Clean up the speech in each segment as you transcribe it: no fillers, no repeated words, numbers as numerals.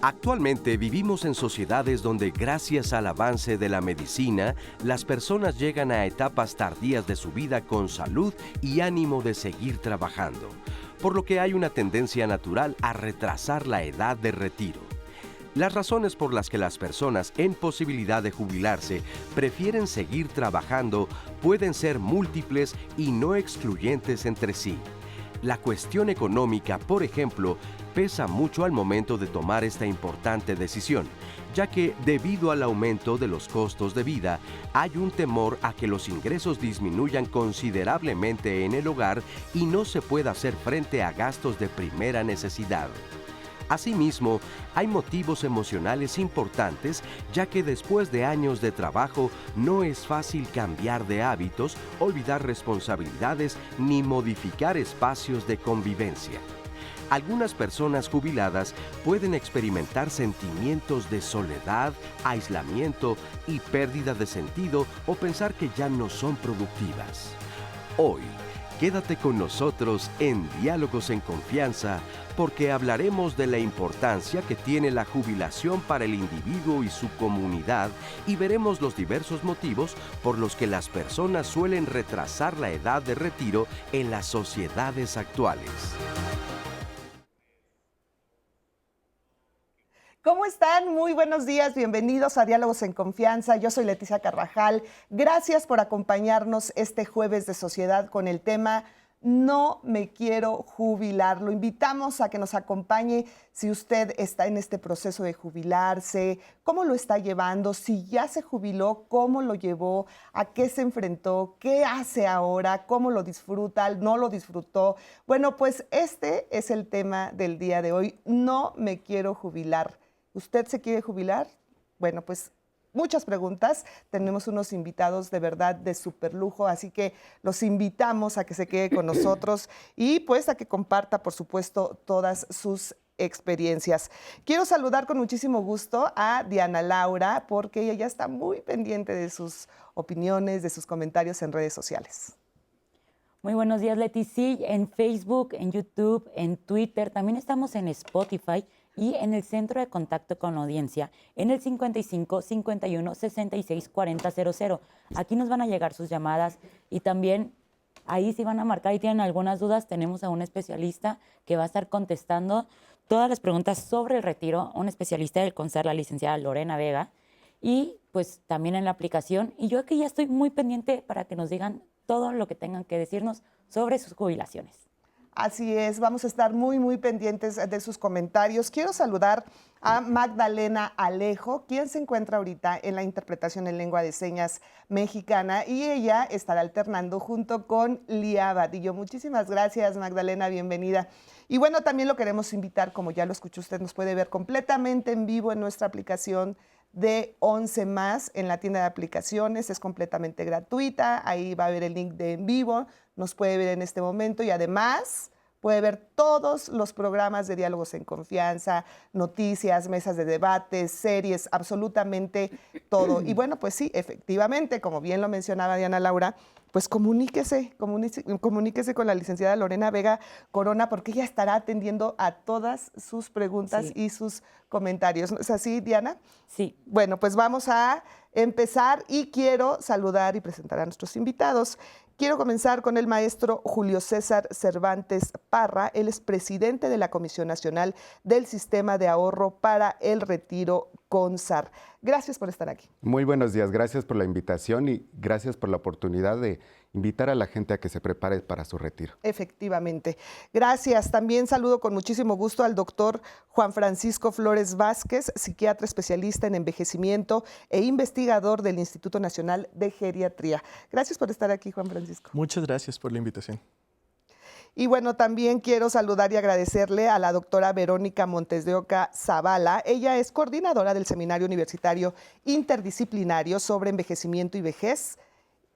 Actualmente vivimos en sociedades donde gracias al avance de la medicina, las personas llegan a etapas tardías de su vida con salud y ánimo de seguir trabajando, por lo que hay una tendencia natural a retrasar la edad de retiro. Las razones por las que las personas en posibilidad de jubilarse prefieren seguir trabajando pueden ser múltiples y no excluyentes entre sí. La cuestión económica, por ejemplo, pesa mucho al momento de tomar esta importante decisión, ya que debido al aumento de los costos de vida, hay un temor a que los ingresos disminuyan considerablemente en el hogar y no se pueda hacer frente a gastos de primera necesidad. Asimismo, hay motivos emocionales importantes, ya que después de años de trabajo no es fácil cambiar de hábitos, olvidar responsabilidades ni modificar espacios de convivencia. Algunas personas jubiladas pueden experimentar sentimientos de soledad, aislamiento y pérdida de sentido o pensar que ya no son productivas. Hoy, quédate con nosotros en Diálogos en Confianza, porque hablaremos de la importancia que tiene la jubilación para el individuo y su comunidad y veremos los diversos motivos por los que las personas suelen retrasar la edad de retiro en las sociedades actuales. ¿Cómo están? Muy buenos días, bienvenidos a Diálogos en Confianza. Yo soy Leticia Carvajal. Gracias por acompañarnos este jueves de Sociedad con el tema No me quiero jubilar. Lo invitamos a que nos acompañe si usted está en este proceso de jubilarse, cómo lo está llevando, si ya se jubiló, cómo lo llevó, a qué se enfrentó, qué hace ahora, cómo lo disfruta, no lo disfrutó. Bueno, pues este es el tema del día de hoy. No me quiero jubilar. ¿Usted se quiere jubilar? Bueno, pues muchas preguntas. Tenemos unos invitados de verdad de súper lujo, así que los invitamos a que se quede con nosotros y pues a que comparta, por supuesto, todas sus experiencias. Quiero saludar con muchísimo gusto a Diana Laura, porque ella ya está muy pendiente de sus opiniones, de sus comentarios en redes sociales. Muy buenos días, Leti. Sí, en Facebook, en YouTube, en Twitter, también estamos en Spotify y en el Centro de Contacto con la Audiencia, en el 55 51 66 40 00. Aquí nos van a llegar sus llamadas y también ahí si van a marcar y tienen algunas dudas, tenemos a un especialista que va a estar contestando todas las preguntas sobre el retiro, un especialista del CONSAR, la licenciada Lorena Vega, y pues también en la aplicación. Y yo aquí ya estoy muy pendiente para que nos digan todo lo que tengan que decirnos sobre sus jubilaciones. Así es, vamos a estar muy pendientes de sus comentarios. Quiero saludar a Magdalena Alejo, quien se encuentra ahorita en la interpretación en lengua de señas mexicana y ella estará alternando junto con Lía Vadillo. Muchísimas gracias, Magdalena, bienvenida. Y bueno, también lo queremos invitar, como ya lo escuchó usted, nos puede ver completamente en vivo en nuestra aplicación de 11 más en la tienda de aplicaciones, es completamente gratuita, ahí va a ver el link de en vivo, nos puede ver en este momento y además puede ver todos los programas de Diálogos en Confianza, noticias, mesas de debate, series, absolutamente todo. Y bueno, pues sí, efectivamente, como bien lo mencionaba Diana Laura, pues comuníquese con la licenciada Lorena Vega Corona, porque ella estará atendiendo a todas sus preguntas y sus comentarios. ¿No es así, Diana? Sí. Bueno, pues vamos a empezar y quiero saludar y presentar a nuestros invitados. Quiero comenzar con el maestro Julio César Cervantes Parra. Él es presidente de la Comisión Nacional del Sistema de Ahorro para el Retiro, CONSAR. Gracias por estar aquí. Muy buenos días, gracias por la invitación y gracias por la oportunidad de invitar a la gente a que se prepare para su retiro. Efectivamente. Gracias. También saludo con muchísimo gusto al doctor Juan Francisco Flores Vázquez, psiquiatra especialista en envejecimiento e investigador del Instituto Nacional de Geriatría. Gracias por estar aquí, Juan Francisco. Muchas gracias por la invitación. Y bueno, también quiero saludar y agradecerle a la doctora Verónica Montes de Oca Zavala. Ella es coordinadora del Seminario Universitario Interdisciplinario sobre Envejecimiento y Vejez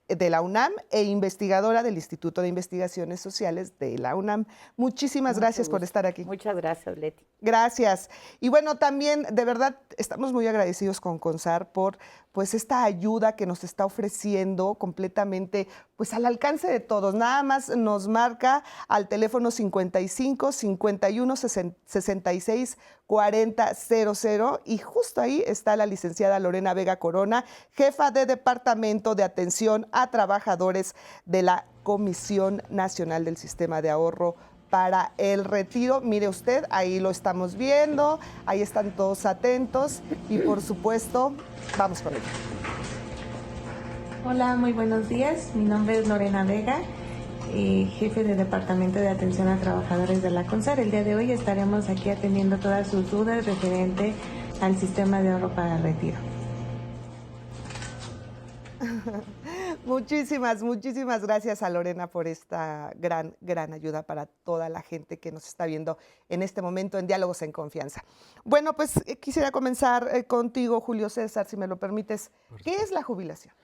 de la UNAM e investigadora del Instituto de Investigaciones Sociales de la UNAM. Muchísimas gracias por estar aquí. Muchas gracias, Leti. Gracias. Y bueno, también de verdad estamos muy agradecidos con CONSAR por pues esta ayuda que nos está ofreciendo completamente pues al alcance de todos. Nada más nos marca al teléfono 55 51 66 40 00 y justo ahí está la licenciada Lorena Vega Corona, jefa de Departamento de Atención a Trabajadores de la Comisión Nacional del Sistema de Ahorro para el Retiro. Mire usted, ahí lo estamos viendo, ahí están todos atentos y por supuesto, vamos con ella. Hola, muy buenos días. Mi nombre es Lorena Vega, jefe de Departamento de Atención a Trabajadores de la CONSAR. El día de hoy estaremos aquí atendiendo todas sus dudas referente al sistema de ahorro para el retiro. Muchísimas gracias a Lorena por esta gran ayuda para toda la gente que nos está viendo en este momento en Diálogos en Confianza. Bueno, pues quisiera comenzar contigo, Julio César, si me lo permites. ¿Qué es la jubilación?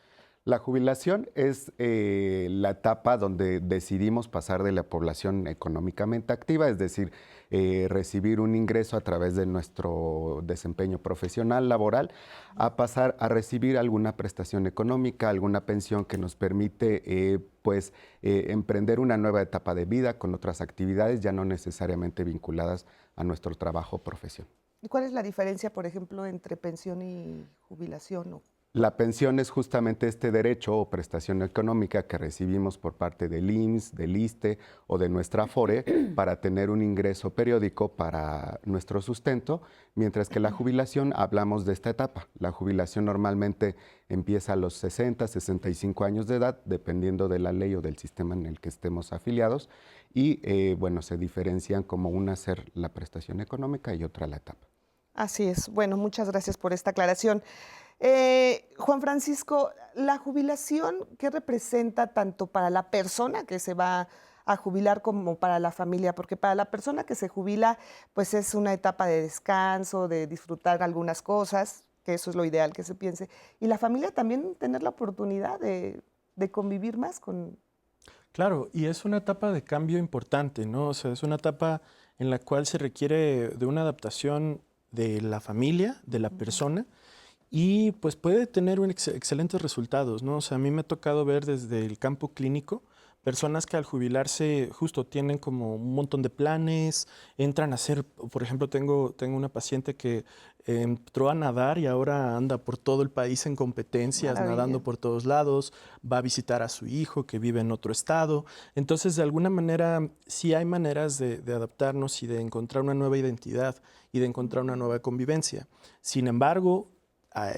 La jubilación es la etapa donde decidimos pasar de la población económicamente activa, es decir, recibir un ingreso a través de nuestro desempeño profesional, laboral, a pasar a recibir alguna prestación económica, alguna pensión que nos permite emprender una nueva etapa de vida con otras actividades ya no necesariamente vinculadas a nuestro trabajo o profesión. ¿Y cuál es la diferencia, por ejemplo, entre pensión y jubilación? La pensión es justamente este derecho o prestación económica que recibimos por parte del IMSS, del ISSSTE o de nuestra AFORE para tener un ingreso periódico para nuestro sustento, mientras que la jubilación hablamos de esta etapa. La jubilación normalmente empieza a los 60, 65 años de edad, dependiendo de la ley o del sistema en el que estemos afiliados, y se diferencian como una ser la prestación económica y otra la etapa. Así es. Bueno, muchas gracias por esta aclaración. Juan Francisco, la jubilación, ¿qué representa tanto para la persona que se va a jubilar como para la familia? Porque para la persona que se jubila, pues es una etapa de descanso, de disfrutar algunas cosas, que eso es lo ideal que se piense. Y la familia también tener la oportunidad de convivir más con... Claro, y es una etapa de cambio importante, ¿no? O sea, es una etapa en la cual se requiere de una adaptación de la familia, de la persona, y pues puede tener excelentes resultados, ¿no? O sea, a mí me ha tocado ver desde el campo clínico personas que al jubilarse justo tienen como un montón de planes, entran a hacer, por ejemplo, tengo una paciente que entró a nadar y ahora anda por todo el país en competencias, Maravilla. nadando por todos lados, va a visitar a su hijo que vive en otro estado. Entonces, de alguna manera, sí hay maneras de adaptarnos y de encontrar una nueva identidad y de encontrar una nueva convivencia. Sin embargo,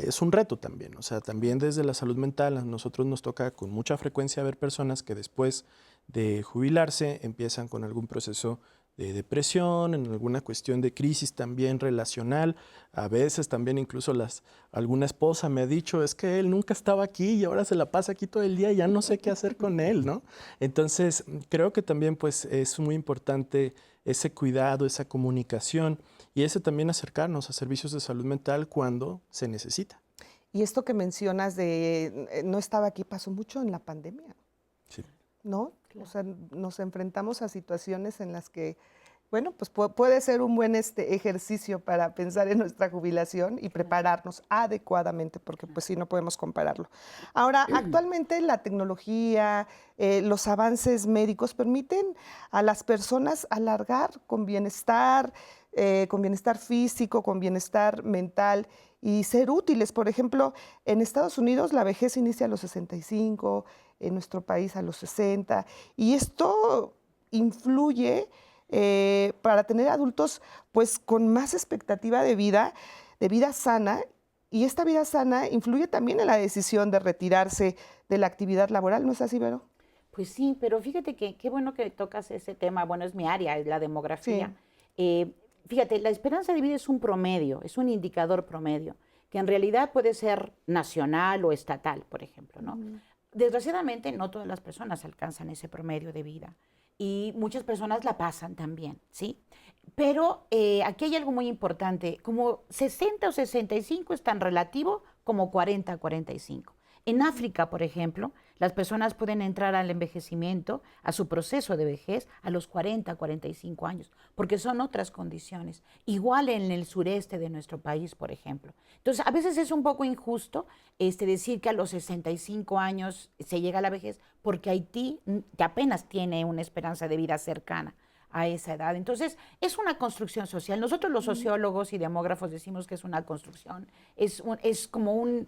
es un reto también, o sea, también desde la salud mental a nosotros nos toca con mucha frecuencia ver personas que después de jubilarse empiezan con algún proceso de depresión, en alguna cuestión de crisis también relacional. A veces también incluso alguna esposa me ha dicho, es que él nunca estaba aquí y ahora se la pasa aquí todo el día y ya no sé qué hacer con él, ¿no? Entonces, creo que también pues es muy importante ese cuidado, esa comunicación y ese también acercarnos a servicios de salud mental cuando se necesita. Y esto que mencionas de no estaba aquí pasó mucho en la pandemia. Sí. ¿No? Claro. O sea, nos enfrentamos a situaciones en las que, bueno, pues puede ser un buen ejercicio para pensar en nuestra jubilación y prepararnos adecuadamente, porque pues sí, no podemos compararlo. Ahora, actualmente la tecnología, los avances médicos permiten a las personas alargar con bienestar físico, con bienestar mental y ser útiles. Por ejemplo, en Estados Unidos la vejez inicia a los 65, en nuestro país a los 60, y esto influye para tener adultos pues con más expectativa de vida sana, y esta vida sana influye también en la decisión de retirarse de la actividad laboral, ¿no es así, Vero? Pues sí, pero fíjate que qué bueno que tocas ese tema, bueno, es mi área, es la demografía. Sí. Fíjate, la esperanza de vida es un promedio, es un indicador promedio, que en realidad puede ser nacional o estatal, por ejemplo, ¿no? Desgraciadamente, no todas las personas alcanzan ese promedio de vida y muchas personas la pasan también, ¿sí? Pero aquí hay algo muy importante, como 60 o 65 es tan relativo como 40 a 45. En África, por ejemplo, Las personas pueden entrar al envejecimiento, a su proceso de vejez, a los 40, 45 años, porque son otras condiciones. Igual en el sureste de nuestro país, por ejemplo. Entonces, a veces es un poco injusto decir que a los 65 años se llega a la vejez, porque Haití, que apenas tiene una esperanza de vida cercana a esa edad. Entonces, es una construcción social. Nosotros los sociólogos y demógrafos decimos que es una construcción, es como un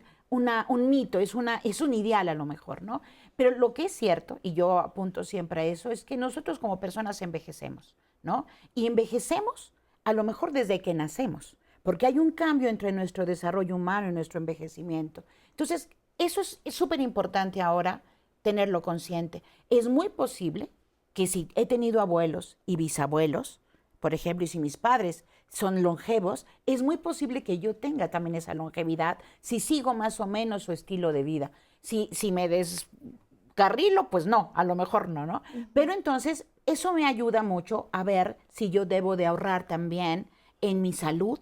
mito, es un ideal a lo mejor, ¿no? Pero lo que es cierto, y yo apunto siempre a eso, es que nosotros como personas envejecemos, ¿no? Y envejecemos a lo mejor desde que nacemos, porque hay un cambio entre nuestro desarrollo humano y nuestro envejecimiento. Entonces, eso es súper importante ahora tenerlo consciente. Es muy posible que si he tenido abuelos y bisabuelos, por ejemplo, y si mis padres son longevos, es muy posible que yo tenga también esa longevidad si sigo más o menos su estilo de vida. Si me descarrilo, pues no, a lo mejor no, ¿no? Pero entonces eso me ayuda mucho a ver si yo debo de ahorrar también en mi salud,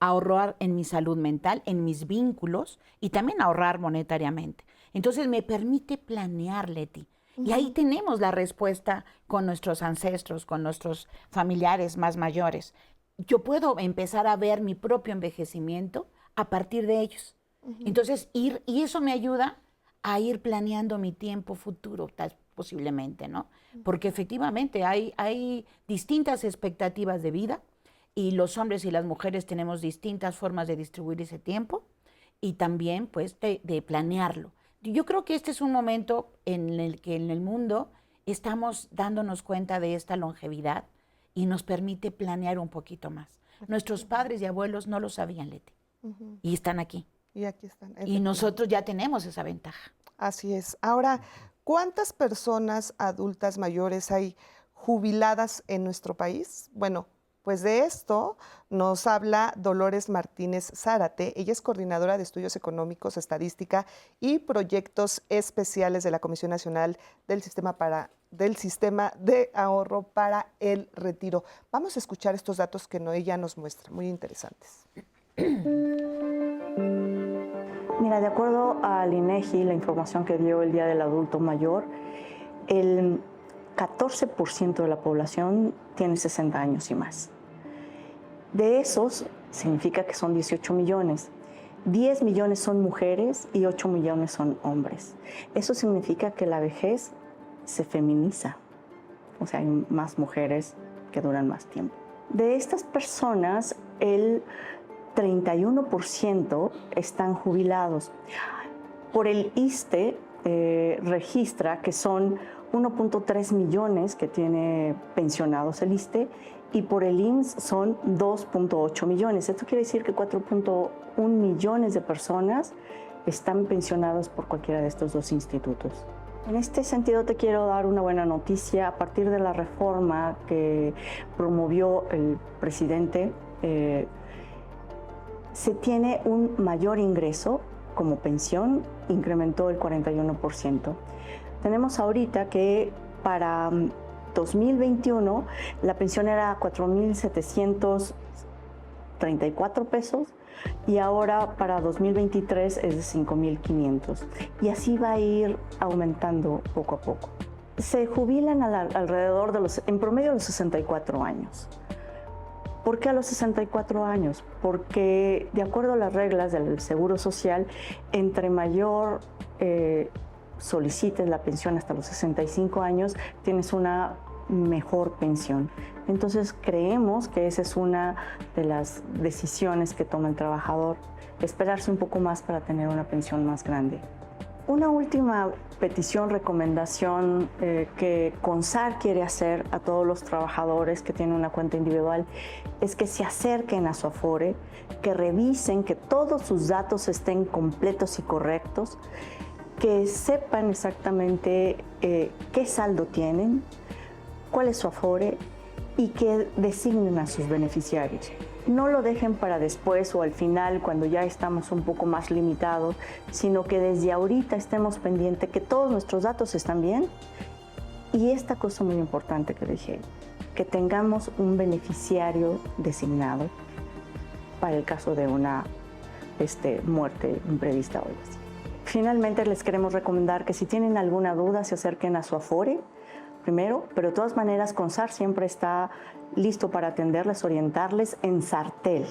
ahorrar en mi salud mental, en mis vínculos y también ahorrar monetariamente. Entonces me permite planear, Leti. Y ahí tenemos la respuesta con nuestros ancestros, con nuestros familiares más mayores. Yo puedo empezar a ver mi propio envejecimiento a partir de ellos. Entonces, y eso me ayuda a ir planeando mi tiempo futuro, posiblemente, ¿no? Porque efectivamente hay distintas expectativas de vida y los hombres y las mujeres tenemos distintas formas de distribuir ese tiempo y también, pues, de planearlo. Yo creo que este es un momento en el que en el mundo estamos dándonos cuenta de esta longevidad y nos permite planear un poquito más. Nuestros padres y abuelos no lo sabían, Leti, y están aquí. Y aquí están. Y nosotros ya tenemos esa ventaja. Así es. Ahora, ¿cuántas personas adultas mayores hay jubiladas en nuestro país? Bueno, pues de esto nos habla Dolores Martínez Zárate. Ella es coordinadora de Estudios Económicos, Estadística y Proyectos Especiales de la Comisión Nacional del Sistema de Ahorro para el Retiro. Vamos a escuchar estos datos que ella nos muestra, muy interesantes. Mira, de acuerdo al INEGI, la información que dio el Día del Adulto Mayor, el 14% de la población tiene 60 años y más. De esos, significa que son 18 millones. 10 millones son mujeres y 8 millones son hombres. Eso significa que la vejez se feminiza. O sea, hay más mujeres que duran más tiempo. De estas personas, el 31% están jubilados. Por el ISSSTE registra que son 1.3 millones que tiene pensionados el ISSSTE y por el IMSS son 2.8 millones. Esto quiere decir que 4.1 millones de personas están pensionadas por cualquiera de estos dos institutos. En este sentido te quiero dar una buena noticia. A partir de la reforma que promovió el presidente, se tiene un mayor ingreso como pensión, incrementó el 41%. Tenemos ahorita que para 2021 la pensión era 4.734 pesos y ahora para 2023 es de 5.500. Y así va a ir aumentando poco a poco. Se jubilan alrededor de en promedio a los 64 años. ¿Por qué a los 64 años? Porque de acuerdo a las reglas del Seguro Social, entre mayor solicites la pensión hasta los 65 años, tienes una mejor pensión. Entonces creemos que esa es una de las decisiones que toma el trabajador, esperarse un poco más para tener una pensión más grande. Una última petición, recomendación que CONSAR quiere hacer a todos los trabajadores que tienen una cuenta individual es que se acerquen a su Afore, que revisen que todos sus datos estén completos y correctos, que sepan exactamente qué saldo tienen, cuál es su Afore y que designen a sus beneficiarios. No lo dejen para después o al final cuando ya estamos un poco más limitados, sino que desde ahorita estemos pendientes que todos nuestros datos están bien. Y esta cosa muy importante que dije, que tengamos un beneficiario designado para el caso de una muerte imprevista o algo así. Finalmente les queremos recomendar que si tienen alguna duda se acerquen a su Afore primero, pero de todas maneras CONSAR siempre está listo para atenderles, orientarles en Sartell.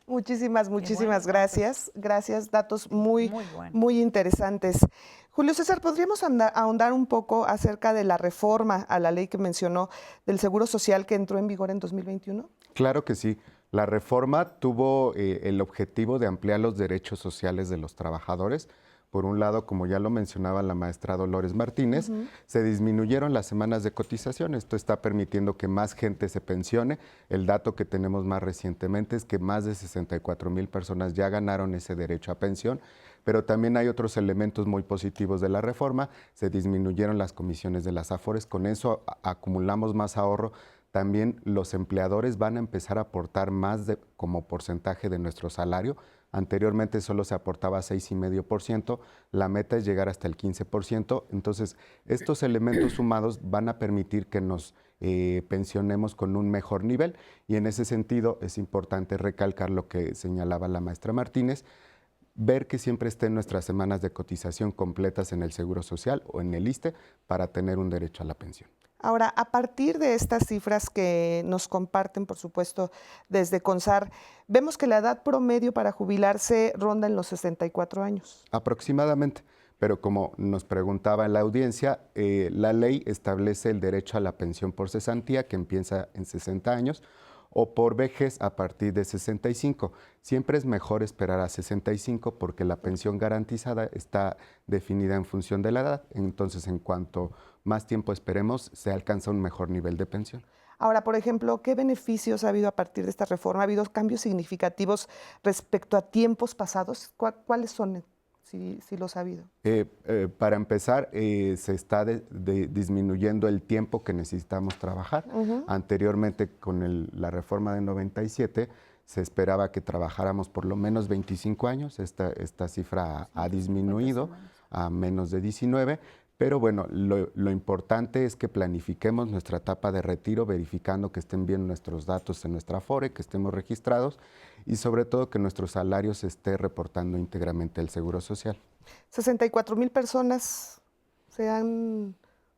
Muchísimas gracias. Gracias, datos muy bueno. interesantes. Julio César, ¿podríamos ahondar un poco acerca de la reforma a la ley que mencionó del Seguro Social que entró en vigor en 2021? Claro que sí. La reforma tuvo el objetivo de ampliar los derechos sociales de los trabajadores. Por un lado, como ya lo mencionaba la maestra Dolores Martínez, se disminuyeron las semanas de cotización. Esto está permitiendo que más gente se pensione. El dato que tenemos más recientemente es que más de 64,000 personas ya ganaron ese derecho a pensión, pero también hay otros elementos muy positivos de la reforma. Se disminuyeron las comisiones de las Afores, con eso acumulamos más ahorro. También los empleadores van a empezar a aportar más como porcentaje de nuestro salario. Anteriormente solo se aportaba 6,5%, la meta es llegar hasta el 15%, entonces estos elementos sumados van a permitir que nos pensionemos con un mejor nivel y en ese sentido es importante recalcar lo que señalaba la maestra Martínez, ver que siempre estén nuestras semanas de cotización completas en el Seguro Social o en el ISSSTE para tener un derecho a la pensión. Ahora, a partir de estas cifras que nos comparten, por supuesto, desde CONSAR, vemos que la edad promedio para jubilarse ronda en los 64 años. Aproximadamente, pero como nos preguntaba en la audiencia, la ley establece el derecho a la pensión por cesantía, que empieza en 60 años, o por vejez a partir de 65. Siempre es mejor esperar a 65 porque la pensión garantizada está definida en función de la edad. Entonces, en cuanto más tiempo esperemos, se alcanza un mejor nivel de pensión. Ahora, por ejemplo, ¿qué beneficios ha habido a partir de esta reforma? ¿Ha habido cambios significativos respecto a tiempos pasados? ¿Cuáles son, si los ha habido? Para empezar, se está disminuyendo el tiempo que necesitamos trabajar. Anteriormente, con la reforma de 97, se esperaba que trabajáramos por lo menos 25 años. Esta cifra ha disminuido a menos de 19. Pero bueno, lo importante es que planifiquemos nuestra etapa de retiro, verificando que estén bien nuestros datos en nuestra Afore, que estemos registrados y sobre todo que nuestro salario se esté reportando íntegramente al Seguro Social. 64,000 personas se han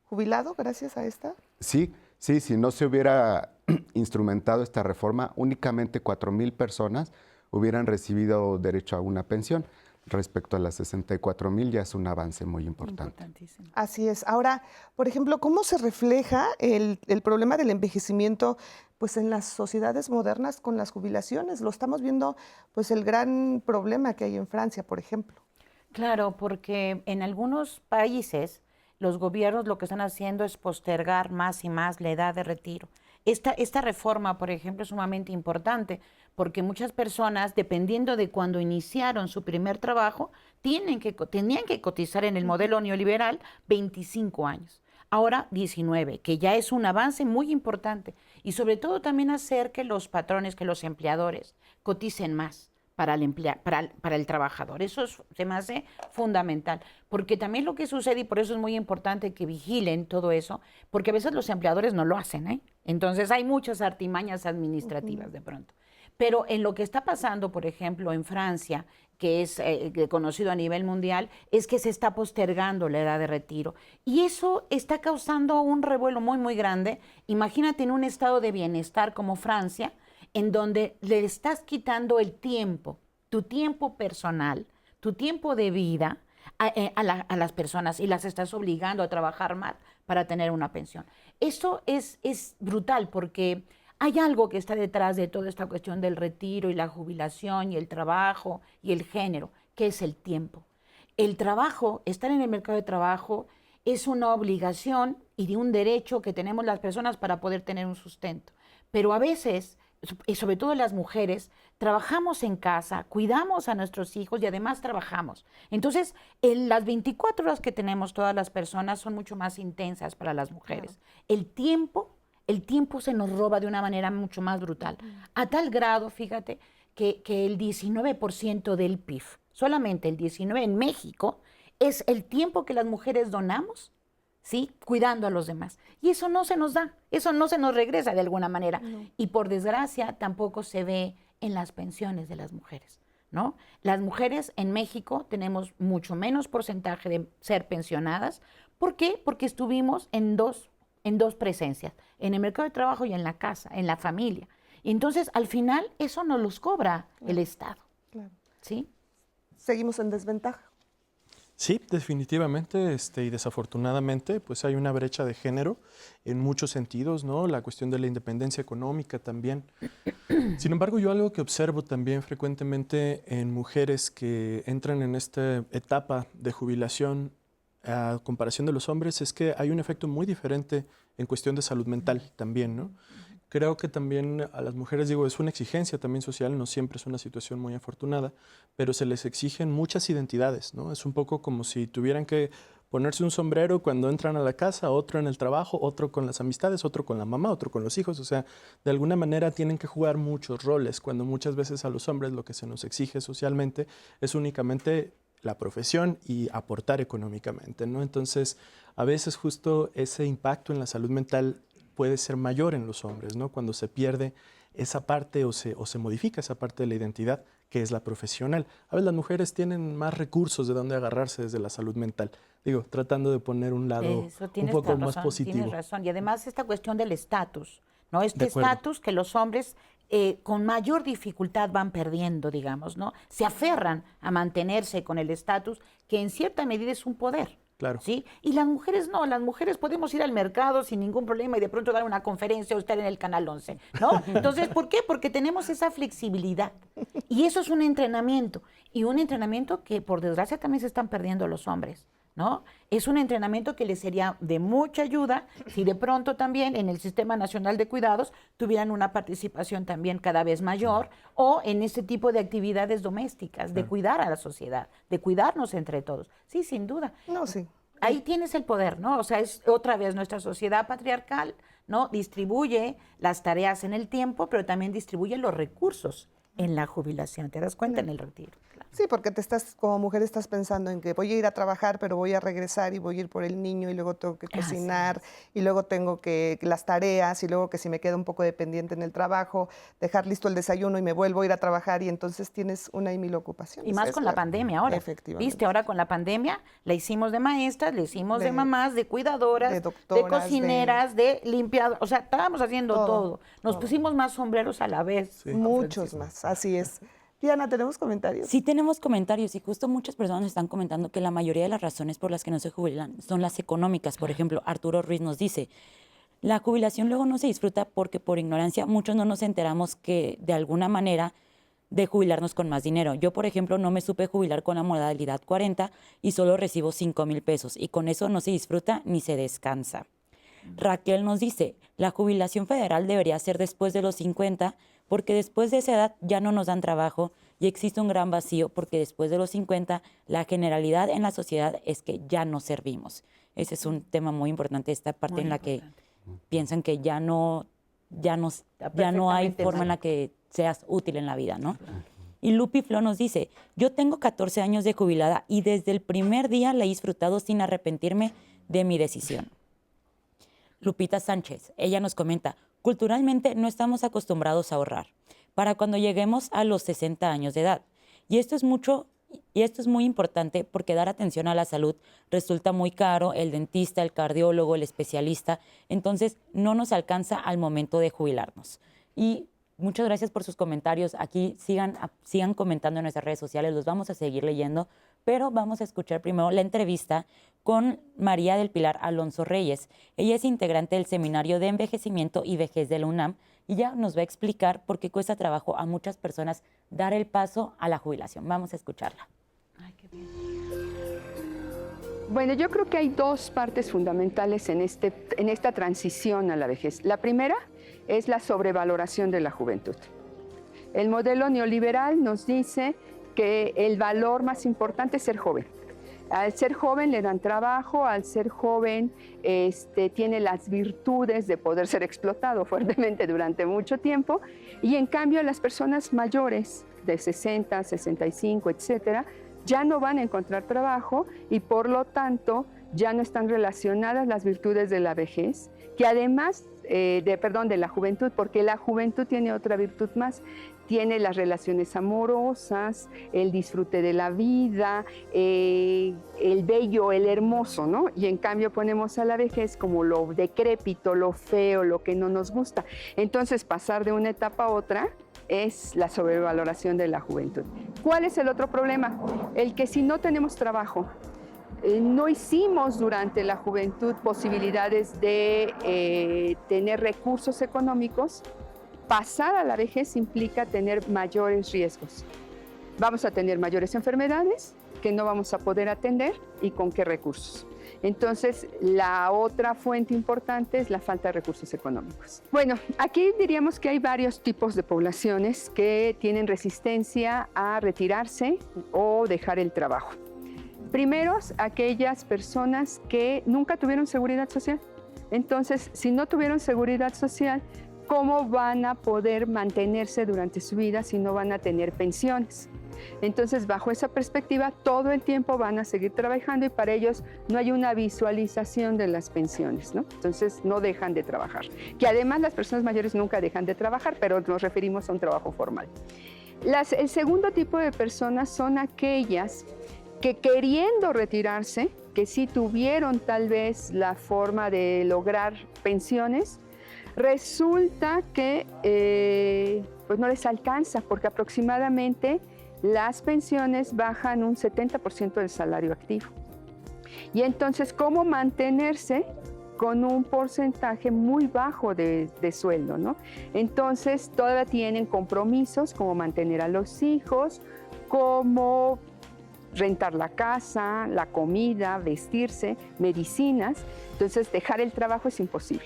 jubilado gracias a esta. Sí, si no se hubiera instrumentado esta reforma, únicamente 4,000 personas hubieran recibido derecho a una pensión. Respecto a las 64,000 ya es un avance muy importante. Así es. Ahora, por ejemplo, ¿cómo se refleja el problema del envejecimiento pues, en las sociedades modernas con las jubilaciones? Lo estamos viendo, pues el gran problema que hay en Francia, por ejemplo. Claro, porque en algunos países los gobiernos lo que están haciendo es postergar más y más la edad de retiro. Esta reforma, por ejemplo, es sumamente importante porque muchas personas, dependiendo de cuando iniciaron su primer trabajo, tenían que cotizar en el modelo neoliberal 25 años. Ahora 19, que ya es un avance muy importante. Y sobre todo también hacer que los patrones, que los empleadores coticen más para el trabajador. Eso se me hace fundamental, porque también lo que sucede, y por eso es muy importante que vigilen todo eso, porque a veces los empleadores no lo hacen, ¿eh? Entonces hay muchas artimañas administrativas de pronto. Pero en lo que está pasando, por ejemplo, en Francia, que es conocido a nivel mundial, es que se está postergando la edad de retiro. Y eso está causando un revuelo muy, muy grande. Imagínate en un estado de bienestar como Francia, en donde le estás quitando el tiempo, tu tiempo personal, tu tiempo de vida a las personas y las estás obligando a trabajar más para tener una pensión. Eso es brutal porque hay algo que está detrás de toda esta cuestión del retiro y la jubilación y el trabajo y el género, que es el tiempo. El trabajo, estar en el mercado de trabajo, es una obligación y de un derecho que tenemos las personas para poder tener un sustento. Pero a veces, y sobre todo las mujeres, trabajamos en casa, cuidamos a nuestros hijos y además trabajamos. Entonces, las 24 horas que tenemos todas las personas son mucho más intensas para las mujeres. Claro. El tiempo se nos roba de una manera mucho más brutal. A tal grado, fíjate, que el 19% del PIB, solamente el 19% en México, es el tiempo que las mujeres donamos, ¿sí? Cuidando a los demás. Y eso no se nos da, eso no se nos regresa de alguna manera. No. Y por desgracia tampoco se ve en las pensiones de las mujeres. ¿no? Las mujeres en México tenemos mucho menos porcentaje de ser pensionadas. ¿Por qué? Porque estuvimos en dos presencias, en el mercado de trabajo y en la casa, en la familia. Y entonces, al final, eso nos los cobra el Estado. Claro. ¿Sí? Seguimos en desventaja. Sí, definitivamente, y desafortunadamente, pues hay una brecha de género en muchos sentidos, ¿no? La cuestión de la independencia económica también. Sin embargo, yo algo que observo también frecuentemente en mujeres que entran en esta etapa de jubilación a comparación de los hombres es que hay un efecto muy diferente en cuestión de salud mental también, ¿no? Creo que también a las mujeres, digo, es una exigencia también social, no siempre es una situación muy afortunada, pero se les exigen muchas identidades, ¿no? Es un poco como si tuvieran que ponerse un sombrero cuando entran a la casa, otro en el trabajo, otro con las amistades, otro con la mamá, otro con los hijos, o sea, de alguna manera tienen que jugar muchos roles, cuando muchas veces a los hombres lo que se nos exige socialmente es únicamente la profesión y aportar económicamente, ¿no? Entonces, a veces justo ese impacto en la salud mental puede ser mayor en los hombres, ¿no? Cuando se pierde esa parte o se modifica esa parte de la identidad que es la profesional. A veces las mujeres tienen más recursos de dónde agarrarse desde la salud mental. Digo, tratando de poner un lado un poco más positivo. Tienes razón. Y además esta cuestión del estatus, ¿no? Este De acuerdo. estatus que los hombres con mayor dificultad van perdiendo, digamos, ¿no? Se aferran a mantenerse con el estatus que en cierta medida es un poder. Claro. ¿Sí? Y las mujeres no, las mujeres podemos ir al mercado sin ningún problema y de pronto dar una conferencia o estar en el Canal 11, ¿no? Entonces, ¿por qué? Porque tenemos esa flexibilidad y eso es un entrenamiento y un entrenamiento que por desgracia también se están perdiendo los hombres, ¿no? Es un entrenamiento que les sería de mucha ayuda si de pronto también en el Sistema Nacional de Cuidados tuvieran una participación también cada vez mayor o en ese tipo de actividades domésticas, de cuidar a la sociedad, de cuidarnos entre todos. Sí, sin duda. No, sí. Ahí tienes el poder, ¿no? O sea, es otra vez nuestra sociedad patriarcal, ¿no? Distribuye las tareas en el tiempo, pero también distribuye los recursos en la jubilación. ¿Te das cuenta? En el retiro. Claro. Sí, porque como mujer estás pensando en que voy a ir a trabajar, pero voy a regresar y voy a ir por el niño y luego tengo que cocinar y luego tengo que las tareas y luego que si me queda un poco dependiente en el trabajo, dejar listo el desayuno y me vuelvo a ir a trabajar y entonces tienes una y mil ocupaciones. Y más con la pandemia ahora. Efectivamente. ¿Viste? Ahora con la pandemia la hicimos de maestras, la hicimos de mamás, de cuidadoras, de doctoras, de cocineras, de limpiadoras. O sea, estábamos haciendo todo. Nos pusimos más sombreros a la vez. Sí. Muchos más, así es. Diana, ¿tenemos comentarios? Sí tenemos comentarios y justo muchas personas están comentando que la mayoría de las razones por las que no se jubilan son las económicas. Por ejemplo, Arturo Ruiz nos dice, la jubilación luego no se disfruta porque por ignorancia muchos no nos enteramos que de alguna manera de jubilarnos con más dinero. Yo, por ejemplo, no me supe jubilar con la modalidad 40 y solo recibo 5,000 pesos y con eso no se disfruta ni se descansa. Raquel nos dice, la jubilación federal debería ser después de los 50 porque después de esa edad ya no nos dan trabajo y existe un gran vacío porque después de los 50 la generalidad en la sociedad es que ya no servimos. Ese es un tema muy importante, esta parte Muy en la importante. que piensan que ya no hay forma en la que seas útil en la vida, ¿no? Y Lupi Flo nos dice, yo tengo 14 años de jubilada y desde el primer día la he disfrutado sin arrepentirme de mi decisión. Lupita Sánchez, ella nos comenta, culturalmente no estamos acostumbrados a ahorrar para cuando lleguemos a los 60 años de edad. Y esto es muy importante porque dar atención a la salud resulta muy caro, el dentista, el cardiólogo, el especialista, entonces no nos alcanza al momento de jubilarnos. Y muchas gracias por sus comentarios. Aquí sigan comentando en nuestras redes sociales, los vamos a seguir leyendo, pero vamos a escuchar primero la entrevista con María del Pilar Alonso Reyes. Ella es integrante del Seminario de Envejecimiento y Vejez de la UNAM y ya nos va a explicar por qué cuesta trabajo a muchas personas dar el paso a la jubilación. Vamos a escucharla. Ay, qué bien. Bueno, yo creo que hay dos partes fundamentales en esta transición a la vejez. La primera es la sobrevaloración de la juventud. El modelo neoliberal nos dice que el valor más importante es ser joven. Al ser joven le dan trabajo, al ser joven tiene las virtudes de poder ser explotado fuertemente durante mucho tiempo y en cambio las personas mayores de 60, 65, etcétera, ya no van a encontrar trabajo y por lo tanto ya no están relacionadas las virtudes de la vejez, que además de la juventud, porque la juventud tiene otra virtud más. Tiene las relaciones amorosas, el disfrute de la vida, el bello, el hermoso, ¿no? Y en cambio ponemos a la vejez como lo decrépito, lo feo, lo que no nos gusta. Entonces, pasar de una etapa a otra es la sobrevaloración de la juventud. ¿Cuál es el otro problema? El que si no tenemos trabajo, no hicimos durante la juventud posibilidades de tener recursos económicos, pasar a la vejez implica tener mayores riesgos. Vamos a tener mayores enfermedades que no vamos a poder atender y con qué recursos. Entonces, la otra fuente importante es la falta de recursos económicos. Bueno, aquí diríamos que hay varios tipos de poblaciones que tienen resistencia a retirarse o dejar el trabajo. Primero, aquellas personas que nunca tuvieron seguridad social. Entonces, si no tuvieron seguridad social, ¿cómo van a poder mantenerse durante su vida si no van a tener pensiones? Entonces, bajo esa perspectiva, todo el tiempo van a seguir trabajando y para ellos no hay una visualización de las pensiones, ¿no? Entonces, no dejan de trabajar. Que además las personas mayores nunca dejan de trabajar, pero nos referimos a un trabajo formal. El segundo tipo de personas son aquellas que queriendo retirarse, que sí tuvieron tal vez la forma de lograr pensiones, resulta que pues no les alcanza porque aproximadamente las pensiones bajan un 70% del salario activo. Y entonces, ¿cómo mantenerse con un porcentaje muy bajo de sueldo, ¿no? Entonces, todavía tienen compromisos como mantener a los hijos, como rentar la casa, la comida, vestirse, medicinas. Entonces, dejar el trabajo es imposible.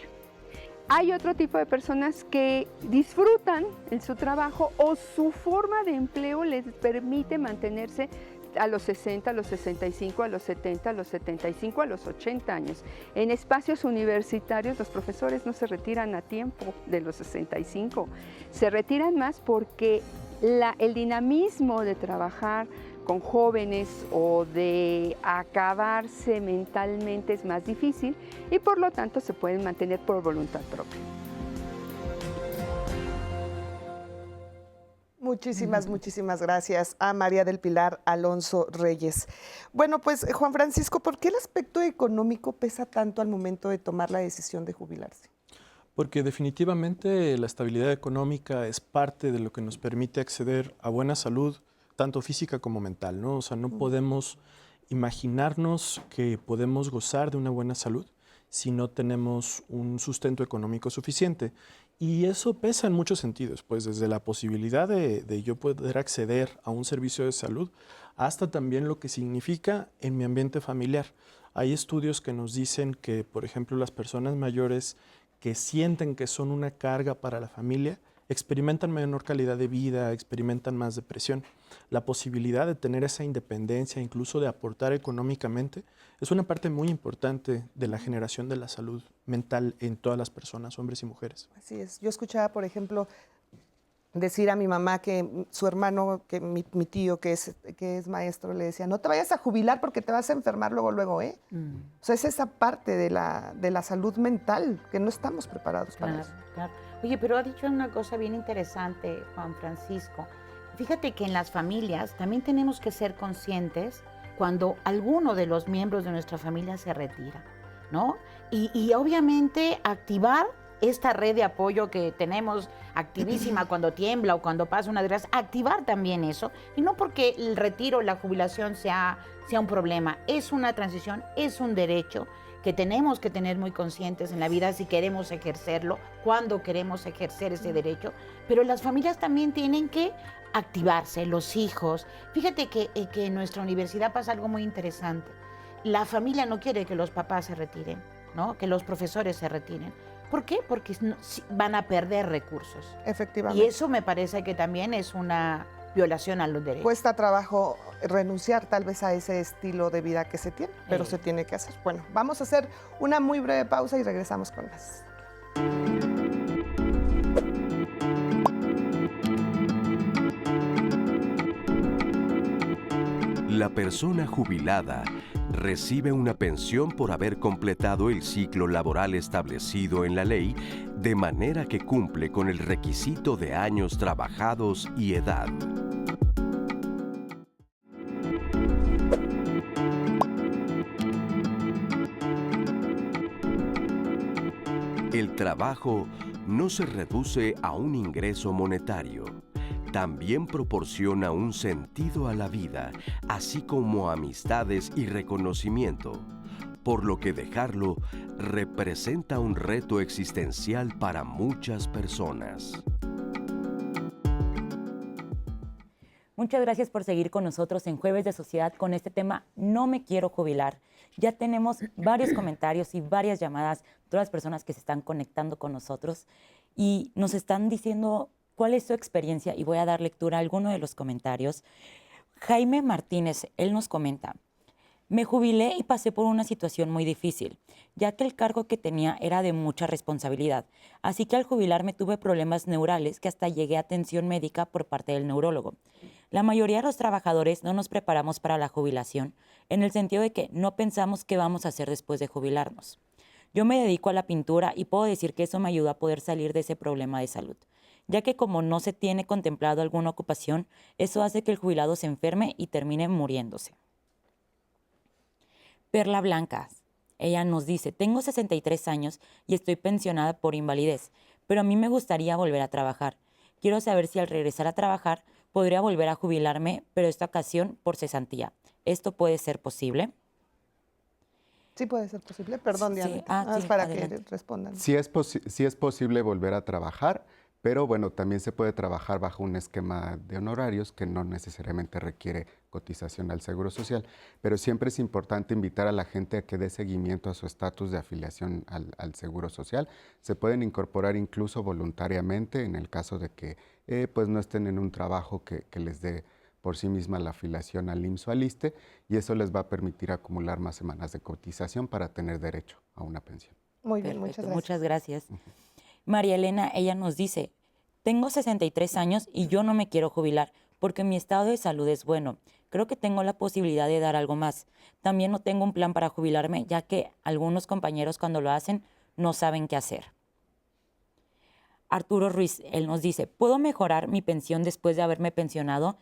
Hay otro tipo de personas que disfrutan en su trabajo o su forma de empleo les permite mantenerse a los 60, a los 65, a los 70, a los 75, a los 80 años. En espacios universitarios los profesores no se retiran a tiempo de los 65, se retiran más porque el dinamismo de trabajar con jóvenes o de acabarse mentalmente es más difícil y por lo tanto se pueden mantener por voluntad propia. Muchísimas gracias a María del Pilar Alonso Reyes. Bueno, pues Juan Francisco, ¿por qué el aspecto económico pesa tanto al momento de tomar la decisión de jubilarse? Porque definitivamente la estabilidad económica es parte de lo que nos permite acceder a buena salud, tanto física como mental, ¿no? O sea, no podemos imaginarnos que podemos gozar de una buena salud si no tenemos un sustento económico suficiente. Y eso pesa en muchos sentidos, pues desde la posibilidad de yo poder acceder a un servicio de salud hasta también lo que significa en mi ambiente familiar. Hay estudios que nos dicen que, por ejemplo, las personas mayores que sienten que son una carga para la familia, experimentan menor calidad de vida, experimentan más depresión. La posibilidad de tener esa independencia, incluso de aportar económicamente, es una parte muy importante de la generación de la salud mental en todas las personas, hombres y mujeres. Así es. Yo escuchaba, por ejemplo, decir a mi mamá que su hermano, que mi tío, que es maestro, le decía, no te vayas a jubilar porque te vas a enfermar luego, ¿eh? O sea, es esa parte de la salud mental que no estamos preparados para eso. Claro. Oye, pero ha dicho una cosa bien interesante, Juan Francisco. Fíjate que en las familias también tenemos que ser conscientes cuando alguno de los miembros de nuestra familia se retira, ¿no? Y obviamente activar esta red de apoyo que tenemos activísima cuando tiembla o cuando pasa una desgracia, activar también eso. Y no porque el retiro o la jubilación sea un problema, es una transición, es un derecho que tenemos que tener muy conscientes en la vida si queremos ejercerlo, cuando queremos ejercer ese derecho, pero las familias también tienen que activarse, los hijos. Fíjate que en nuestra universidad pasa algo muy interesante. La familia no quiere que los papás se retiren, ¿no? Que los profesores se retiren. ¿Por qué? Porque van a perder recursos. Efectivamente. Y eso me parece que también es una violación a los derechos. Cuesta trabajo renunciar tal vez a ese estilo de vida que se tiene, pero se tiene que hacer. Bueno, vamos a hacer una muy breve pausa y regresamos con más. La persona jubilada Recibe una pensión por haber completado el ciclo laboral establecido en la ley, de manera que cumple con el requisito de años trabajados y edad. El trabajo no se reduce a un ingreso monetario. También proporciona un sentido a la vida, así como amistades y reconocimiento, por lo que dejarlo representa un reto existencial para muchas personas. Muchas gracias por seguir con nosotros en Jueves de Sociedad con este tema No me quiero jubilar. Ya tenemos varios comentarios y varias llamadas, todas las personas que se están conectando con nosotros y nos están diciendo cuál es su experiencia y voy a dar lectura a alguno de los comentarios. Jaime Martínez, él nos comenta: me jubilé y pasé por una situación muy difícil, ya que el cargo que tenía era de mucha responsabilidad. Así que al jubilarme tuve problemas neurales que hasta llegué a atención médica por parte del neurólogo. La mayoría de los trabajadores no nos preparamos para la jubilación, en el sentido de que no pensamos qué vamos a hacer después de jubilarnos. Yo me dedico a la pintura y puedo decir que eso me ayudó a poder salir de ese problema de salud, ya que como no se tiene contemplado alguna ocupación, eso hace que el jubilado se enferme y termine muriéndose. Perla Blancas, ella nos dice: tengo 63 años y estoy pensionada por invalidez, pero a mí me gustaría volver a trabajar. Quiero saber si al regresar a trabajar podría volver a jubilarme, pero esta ocasión por cesantía. ¿Esto puede ser posible? Sí puede ser posible. Perdón, Diana. Sí. Sí, para adelante. que respondan. Sí es posible volver a trabajar, pero bueno, también se puede trabajar bajo un esquema de honorarios que no necesariamente requiere cotización al Seguro Social, pero siempre es importante invitar a la gente a que dé seguimiento a su estatus de afiliación al Seguro Social. Se pueden incorporar incluso voluntariamente en el caso de que pues no estén en un trabajo que les dé por sí misma la afiliación al IMSS o al ISSSTE, y eso les va a permitir acumular más semanas de cotización para tener derecho a una pensión. Muy bien, Perfecto, muchas gracias. Muchas gracias. María Elena, ella nos dice: tengo 63 años y yo no me quiero jubilar porque mi estado de salud es bueno. Creo que tengo la posibilidad de dar algo más. También no tengo un plan para jubilarme, ya que algunos compañeros cuando lo hacen no saben qué hacer. Arturo Ruiz, él nos dice: ¿puedo mejorar mi pensión después de haberme pensionado?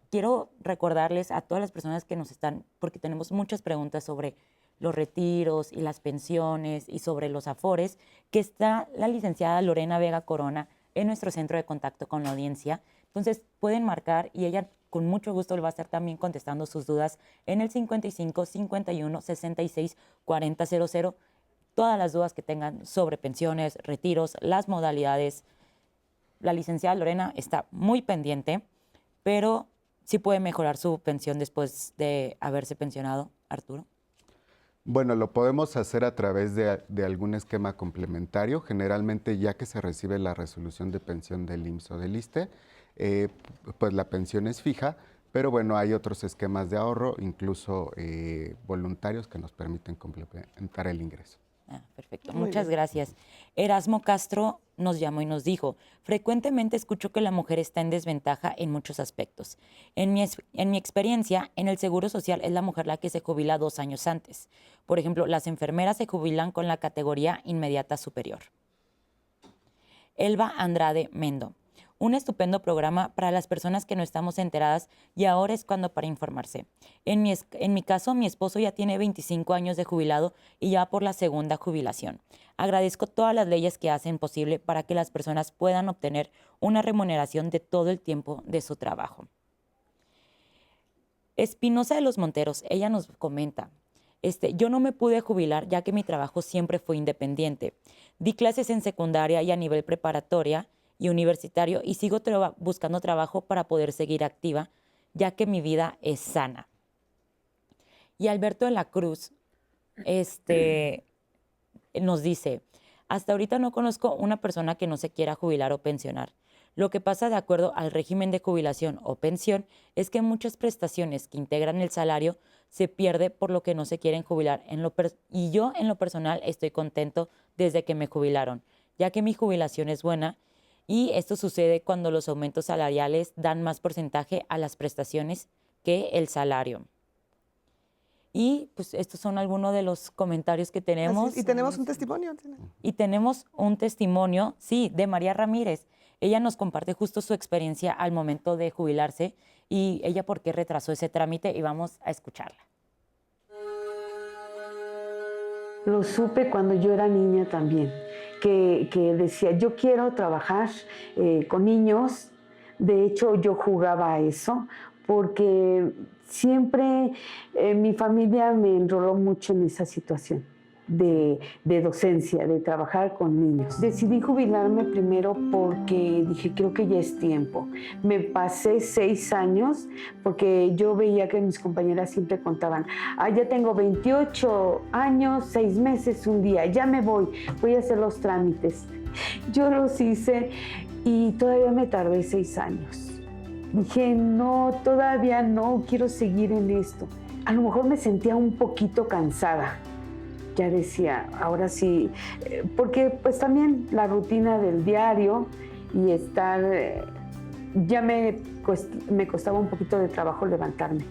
Quiero recordarles a todas las personas que nos están, porque tenemos muchas preguntas sobre los retiros y las pensiones y sobre los afores, que está la licenciada Lorena Vega Corona en nuestro centro de contacto con la audiencia. Entonces pueden marcar y ella con mucho gusto le va a estar también contestando sus dudas en el 55 51 66 40 00. Todas las dudas que tengan sobre pensiones, retiros, las modalidades. La licenciada Lorena está muy pendiente, pero sí puede mejorar su pensión después de haberse pensionado, Arturo. Bueno, lo podemos hacer a través de algún esquema complementario. Generalmente, ya que se recibe la resolución de pensión del IMSS o del ISSSTE, pues la pensión es fija, pero bueno, hay otros esquemas de ahorro, incluso voluntarios, que nos permiten complementar el ingreso. Perfecto, muchas gracias. Erasmo Castro nos llamó y nos dijo: frecuentemente escucho que la mujer está en desventaja en muchos aspectos. En mi experiencia, en el Seguro Social es la mujer la que se jubila 2 años antes. Por ejemplo, las enfermeras se jubilan con la categoría inmediata superior. Elba Andrade Mendo: un estupendo programa para las personas que no estamos enteradas y ahora es cuando para informarse. En mi caso, mi esposo ya tiene 25 años de jubilado y ya por la segunda jubilación. Agradezco todas las leyes que hacen posible para que las personas puedan obtener una remuneración de todo el tiempo de su trabajo. Espinosa de los Monteros, ella nos comenta: yo no me pude jubilar ya que mi trabajo siempre fue independiente. Di clases en secundaria y a nivel preparatoria y universitario y sigo buscando trabajo para poder seguir activa, ya que mi vida es sana. Y Alberto de la Cruz nos dice: hasta ahorita no conozco una persona que no se quiera jubilar o pensionar. Lo que pasa de acuerdo al régimen de jubilación o pensión es que muchas prestaciones que integran el salario se pierde por lo que no se quieren jubilar. Y yo en lo personal estoy contento desde que me jubilaron, ya que mi jubilación es buena. Y esto sucede cuando los aumentos salariales dan más porcentaje a las prestaciones que el salario. Y pues estos son algunos de los comentarios que tenemos. Y tenemos un testimonio. Y tenemos un testimonio, sí, de María Ramírez. Ella nos comparte justo su experiencia al momento de jubilarse y ella por qué retrasó ese trámite y vamos a escucharla. Lo supe cuando yo era niña también, que decía, yo quiero trabajar con niños. De hecho, yo jugaba a eso porque siempre mi familia me enroló mucho en esa situación de docencia, de trabajar con niños. Decidí jubilarme primero porque dije, creo que ya es tiempo. Me pasé 6 años porque yo veía que mis compañeras siempre contaban, ya tengo 28 años, 6 meses, un día, ya me voy a hacer los trámites. Yo los hice y todavía me tardé 6 años. Dije, no, todavía no, quiero seguir en esto. A lo mejor me sentía un poquito cansada. Ya decía, ahora sí, porque pues también la rutina del diario y estar, ya me costaba un poquito de trabajo levantarme.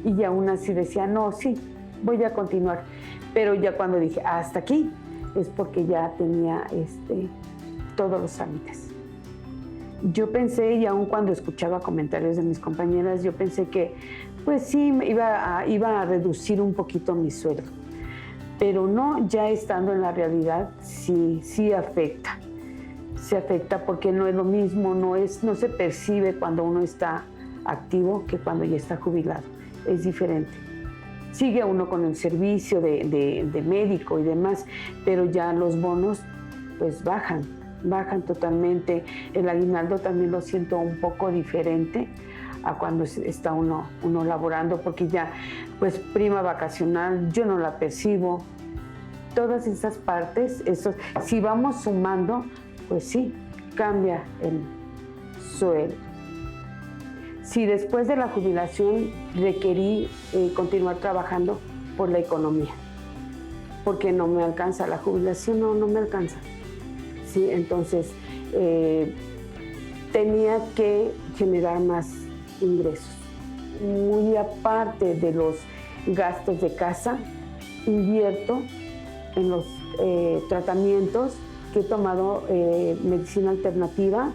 Y aún así decía, no, sí, voy a continuar. Pero ya cuando dije, hasta aquí, es porque ya tenía todos los trámites. Yo pensé, y aún cuando escuchaba comentarios de mis compañeras, yo pensé que, pues sí, iba a reducir un poquito mi sueldo. Pero no, ya estando en la realidad, sí afecta. Se afecta porque no es lo mismo, no se percibe cuando uno está activo que cuando ya está jubilado. Es diferente. Sigue uno con el servicio de médico y demás, pero ya los bonos pues bajan totalmente. El aguinaldo también lo siento un poco diferente a cuando está uno laborando, porque ya, pues, prima vacacional, yo no la percibo. Todas esas partes, si vamos sumando, pues sí, cambia el sueldo. Si después de la jubilación requerí continuar trabajando por la economía, porque no me alcanza la jubilación, no me alcanza. Sí, entonces tenía que generar más ingresos. Muy aparte de los gastos de casa, invierto en los tratamientos que he tomado medicina alternativa.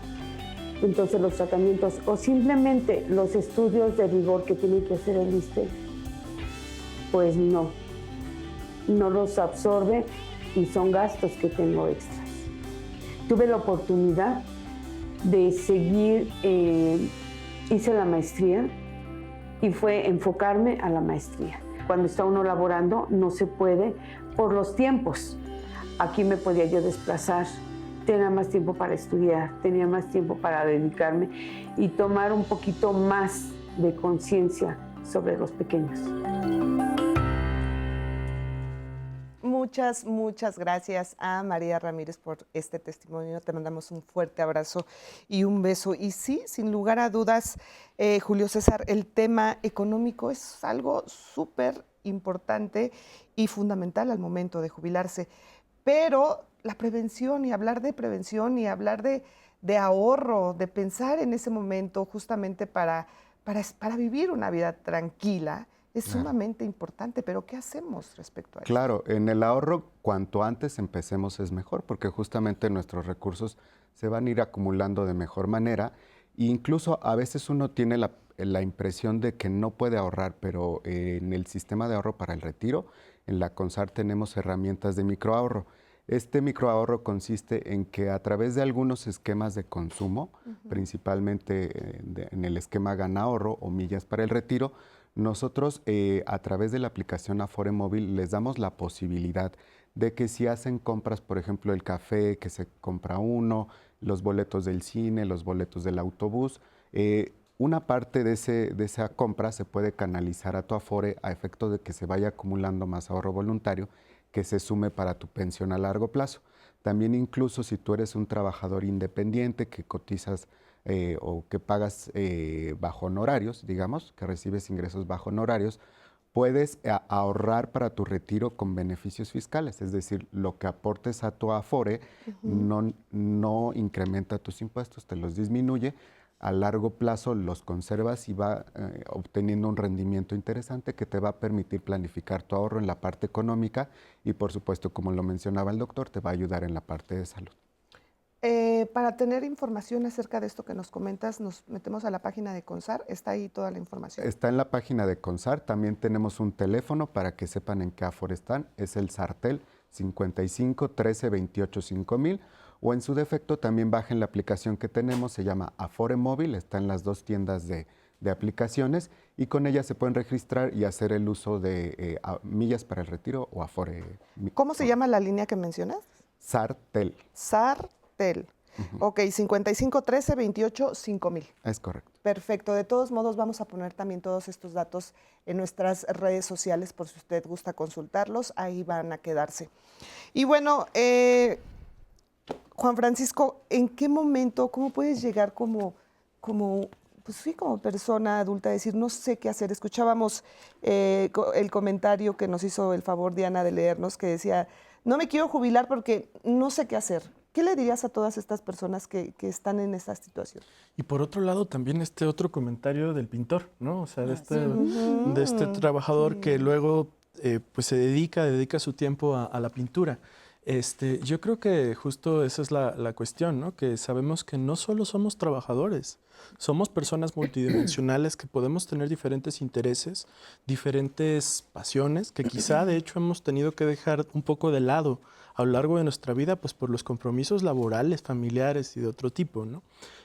Entonces los tratamientos o simplemente los estudios de rigor que tiene que hacer el ISSSTE, pues no los absorbe y son gastos que tengo extras. Tuve la oportunidad de seguir, hice la maestría y fue enfocarme a la maestría. Cuando está uno laborando no se puede por los tiempos. Aquí me podía yo desplazar, tenía más tiempo para estudiar, tenía más tiempo para dedicarme y tomar un poquito más de conciencia sobre los pequeños. Muchas gracias a María Ramírez por este testimonio. Te mandamos un fuerte abrazo y un beso. Y sí, sin lugar a dudas, Julio César, el tema económico es algo súper importante y fundamental al momento de jubilarse. Pero la prevención y hablar de prevención y hablar de ahorro, de pensar en ese momento justamente para vivir una vida tranquila, es sumamente importante, pero ¿qué hacemos respecto a eso? Claro, en el ahorro, cuanto antes empecemos es mejor, porque justamente nuestros recursos se van a ir acumulando de mejor manera. E incluso a veces uno tiene la impresión de que no puede ahorrar, pero en el sistema de ahorro para el retiro, en la CONSAR tenemos herramientas de microahorro. Este microahorro consiste en que a través de algunos esquemas de consumo, principalmente en el esquema Ganahorro o Millas para el Retiro, nosotros a través de la aplicación Afore Móvil les damos la posibilidad de que si hacen compras, por ejemplo, el café que se compra uno, los boletos del cine, los boletos del autobús, una parte de esa compra se puede canalizar a tu Afore a efecto de que se vaya acumulando más ahorro voluntario que se sume para tu pensión a largo plazo. También incluso si tú eres un trabajador independiente que cotizas o que pagas bajo honorarios, digamos, que recibes ingresos bajo honorarios, puedes ahorrar para tu retiro con beneficios fiscales, es decir, lo que aportes a tu Afore no incrementa tus impuestos, te los disminuye. a largo plazo los conservas y va obteniendo un rendimiento interesante que te va a permitir planificar tu ahorro en la parte económica y, por supuesto, como lo mencionaba el doctor, te va a ayudar en la parte de salud. Para tener información acerca de esto que nos comentas, nos metemos a la página de CONSAR, está ahí toda la información. Está en la página de CONSAR, también tenemos un teléfono para que sepan en qué aforo están, es el SARTEL 55 13 28 5000, o en su defecto también bajen la aplicación que tenemos, se llama Afore Móvil, está en las 2 tiendas de aplicaciones y con ella se pueden registrar y hacer el uso de millas para el retiro o Afore. ¿Cómo se llama la línea que mencionas? SARTEL. SARTEL. Ok, 55 13 28 5000. Es correcto. Perfecto. De todos modos, vamos a poner también todos estos datos en nuestras redes sociales por si usted gusta consultarlos. Ahí van a quedarse. Y bueno, Juan Francisco, ¿en qué momento, cómo puedes llegar como persona adulta a decir, no sé qué hacer? Escuchábamos el comentario que nos hizo el favor Diana de leernos, que decía, no me quiero jubilar porque no sé qué hacer. ¿Qué le dirías a todas estas personas que están en esta situación? Y por otro lado, también este otro comentario del pintor, ¿no? O sea, de este trabajador que luego pues se dedica su tiempo a la pintura. Yo creo que justo esa es la cuestión, ¿no? Que sabemos que no solo somos trabajadores, somos personas multidimensionales que podemos tener diferentes intereses, diferentes pasiones, que quizá de hecho hemos tenido que dejar un poco de lado a lo largo de nuestra vida, pues por los compromisos laborales, familiares y de otro tipo, ¿no?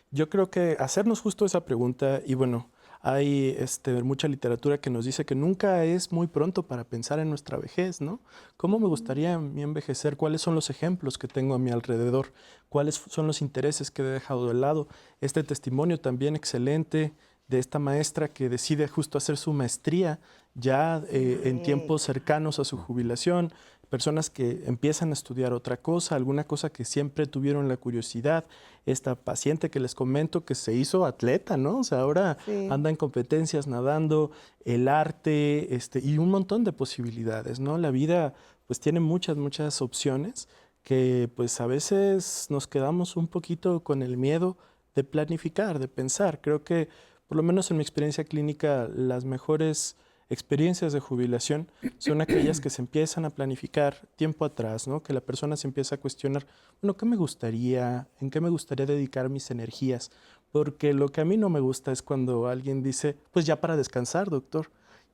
Yo creo que hacernos justo esa pregunta, y bueno, hay mucha literatura que nos dice que nunca es muy pronto para pensar en nuestra vejez, ¿no? ¿Cómo me gustaría a mí envejecer? ¿Cuáles son los ejemplos que tengo a mi alrededor? ¿Cuáles son los intereses que he dejado de lado? Este testimonio también excelente de esta maestra que decide justo hacer su maestría ya en tiempos cercanos a su jubilación, personas que empiezan a estudiar otra cosa, alguna cosa que siempre tuvieron la curiosidad. Esta paciente que les comento que se hizo atleta, ¿no? O sea, ahora anda en competencias nadando, el arte, y un montón de posibilidades, ¿no? La vida pues tiene muchas opciones que pues a veces nos quedamos un poquito con el miedo de planificar, de pensar. Creo que por lo menos en mi experiencia clínica las mejores experiencias de jubilación son aquellas que se empiezan a planificar tiempo atrás, ¿no? Que la persona se empieza a cuestionar, bueno, ¿qué me gustaría? ¿En qué me gustaría dedicar mis energías? Porque lo que a mí no me gusta es cuando alguien dice, pues ya para descansar, doctor.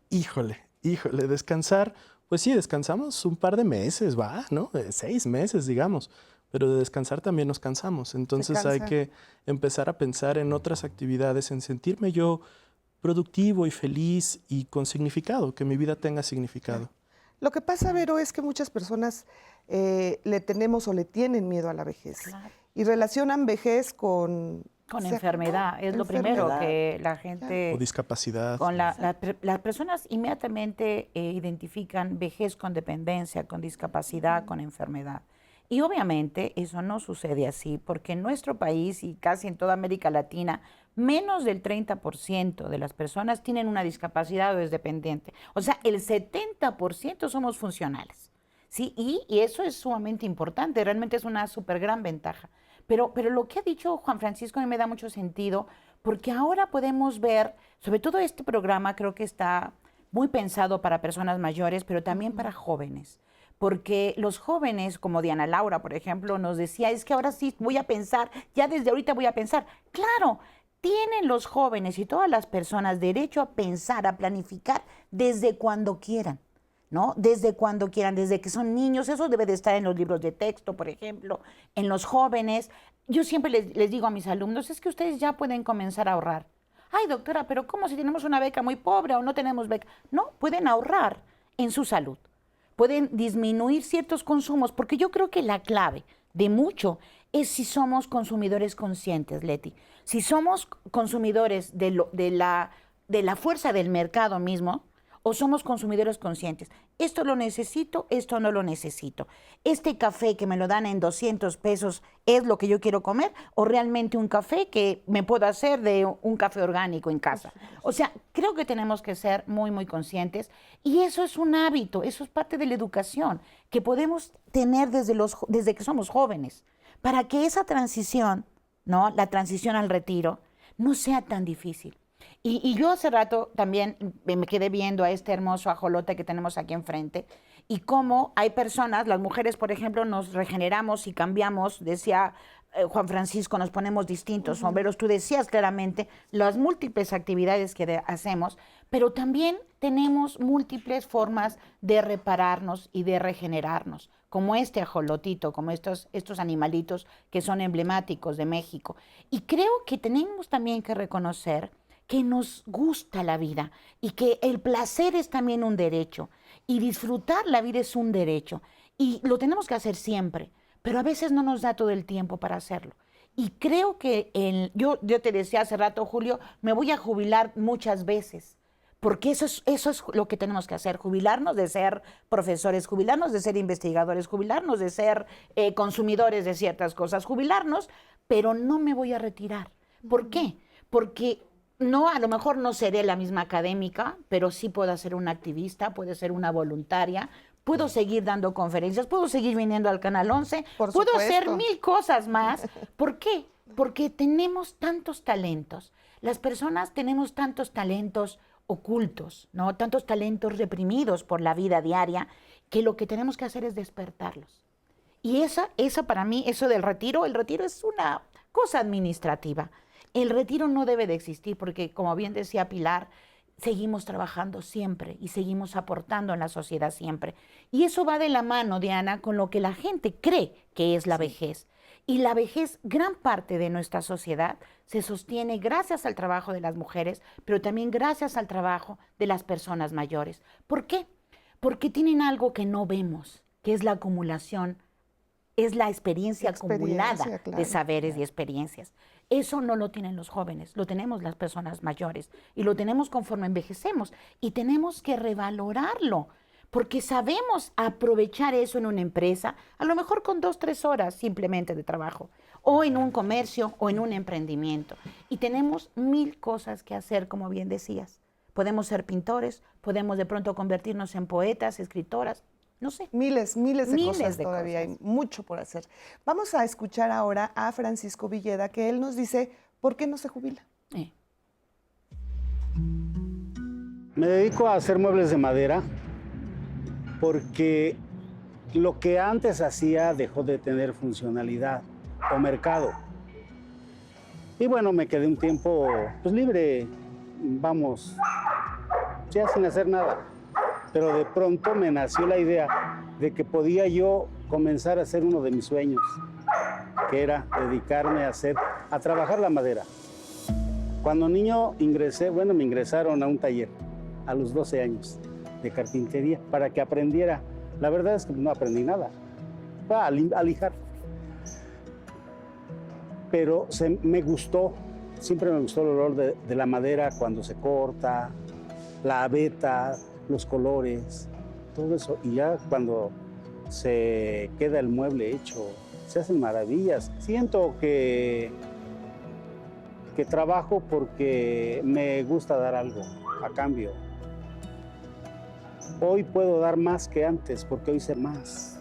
Híjole, descansar, pues sí, descansamos un par de meses, ¿no? 6 meses, digamos. Pero de descansar también nos cansamos. Entonces hay que empezar a pensar en otras actividades, en sentirme yo productivo y feliz y con significado, que mi vida tenga significado. Lo que pasa, Vero, es que muchas personas le tenemos o le tienen miedo a la vejez. Claro. Y relacionan vejez con enfermedad. Es lo primero que la gente... O discapacidad. Las personas inmediatamente identifican vejez con dependencia, con discapacidad, con enfermedad. Y obviamente eso no sucede así, porque en nuestro país y casi en toda América Latina, menos del 30% de las personas tienen una discapacidad o es dependiente. O sea, el 70% somos funcionales, ¿sí? Y eso es sumamente importante, realmente es una súper gran ventaja. Pero lo que ha dicho Juan Francisco a mí me da mucho sentido, porque ahora podemos ver, sobre todo este programa creo que está muy pensado para personas mayores, pero también para jóvenes. Porque los jóvenes, como Diana Laura, por ejemplo, nos decía, es que ahora sí voy a pensar, ya desde ahorita voy a pensar. Claro, tienen los jóvenes y todas las personas derecho a pensar, a planificar desde cuando quieran, ¿no? Desde cuando quieran, desde que son niños. Eso debe de estar en los libros de texto, por ejemplo, en los jóvenes. Yo siempre les digo a mis alumnos, es que ustedes ya pueden comenzar a ahorrar. Ay, doctora, pero ¿cómo si tenemos una beca muy pobre o no tenemos beca? No, pueden ahorrar en su salud. Pueden disminuir ciertos consumos, porque yo creo que la clave de mucho es si somos consumidores conscientes, Leti. Si somos consumidores de la fuerza del mercado mismo, o somos consumidores conscientes. Esto lo necesito, esto no lo necesito. Este café que me lo dan en 200 pesos es lo que yo quiero comer, o realmente un café que me puedo hacer de un café orgánico en casa. O sea, creo que tenemos que ser muy conscientes, y eso es un hábito, eso es parte de la educación que podemos tener desde que somos jóvenes, para que esa transición, ¿no? La transición al retiro, no sea tan difícil. Y yo hace rato también me quedé viendo a este hermoso ajolote que tenemos aquí enfrente y cómo hay personas, las mujeres, por ejemplo, nos regeneramos y cambiamos, decía Juan Francisco, nos ponemos distintos sombreros. Tú decías claramente las múltiples actividades que hacemos, pero también tenemos múltiples formas de repararnos y de regenerarnos, como este ajolotito, como estos animalitos que son emblemáticos de México. Y creo que tenemos también que reconocer que nos gusta la vida y que el placer es también un derecho y disfrutar la vida es un derecho y lo tenemos que hacer siempre, pero a veces no nos da todo el tiempo para hacerlo. Y creo que yo te decía hace rato, Julio, me voy a jubilar muchas veces, porque eso es lo que tenemos que hacer, jubilarnos de ser profesores, jubilarnos de ser investigadores, jubilarnos de ser consumidores de ciertas cosas, jubilarnos, pero no me voy a retirar. ¿Por qué? Porque no, a lo mejor no seré la misma académica, pero sí puedo ser una activista, puedo ser una voluntaria, puedo seguir dando conferencias, puedo seguir viniendo al Canal 11, puedo hacer 1000 cosas más. ¿Por qué? Porque tenemos tantos talentos. Las personas tenemos tantos talentos ocultos, ¿no? Tantos talentos reprimidos por la vida diaria, que lo que tenemos que hacer es despertarlos. Y esa para mí, eso del retiro, el retiro es una cosa administrativa. El retiro no debe de existir porque, como bien decía Pilar, seguimos trabajando siempre y seguimos aportando en la sociedad siempre. Y eso va de la mano, Diana, con lo que la gente cree que es la vejez. Y la vejez, gran parte de nuestra sociedad, se sostiene gracias al trabajo de las mujeres, pero también gracias al trabajo de las personas mayores. ¿Por qué? Porque tienen algo que no vemos, que es la acumulación, es la experiencia acumulada de saberes y experiencias. Eso no lo tienen los jóvenes, lo tenemos las personas mayores y lo tenemos conforme envejecemos y tenemos que revalorarlo porque sabemos aprovechar eso en una empresa, a lo mejor con 2-3 horas simplemente de trabajo, o en un comercio o en un emprendimiento. Y tenemos 1000 cosas que hacer, como bien decías. Podemos ser pintores, podemos de pronto convertirnos en poetas, escritoras, no sé. Miles de cosas todavía, hay mucho por hacer. Vamos a escuchar ahora a Francisco Villeda, que él nos dice, ¿por qué no se jubila? Me dedico a hacer muebles de madera porque lo que antes hacía dejó de tener funcionalidad o mercado. Y bueno, me quedé un tiempo pues libre, vamos, ya sin hacer nada. Pero de pronto me nació la idea de que podía yo comenzar a hacer uno de mis sueños, que era dedicarme a trabajar la madera. Cuando niño me ingresaron a un taller a los 12 años de carpintería para que aprendiera. La verdad es que no aprendí nada, a lijar. Pero me gustó, siempre me gustó el olor de la madera cuando se corta, la aveta, los colores, todo eso. Y ya cuando se queda el mueble hecho, se hacen maravillas. Siento que trabajo porque me gusta dar algo a cambio. Hoy puedo dar más que antes porque hoy sé más.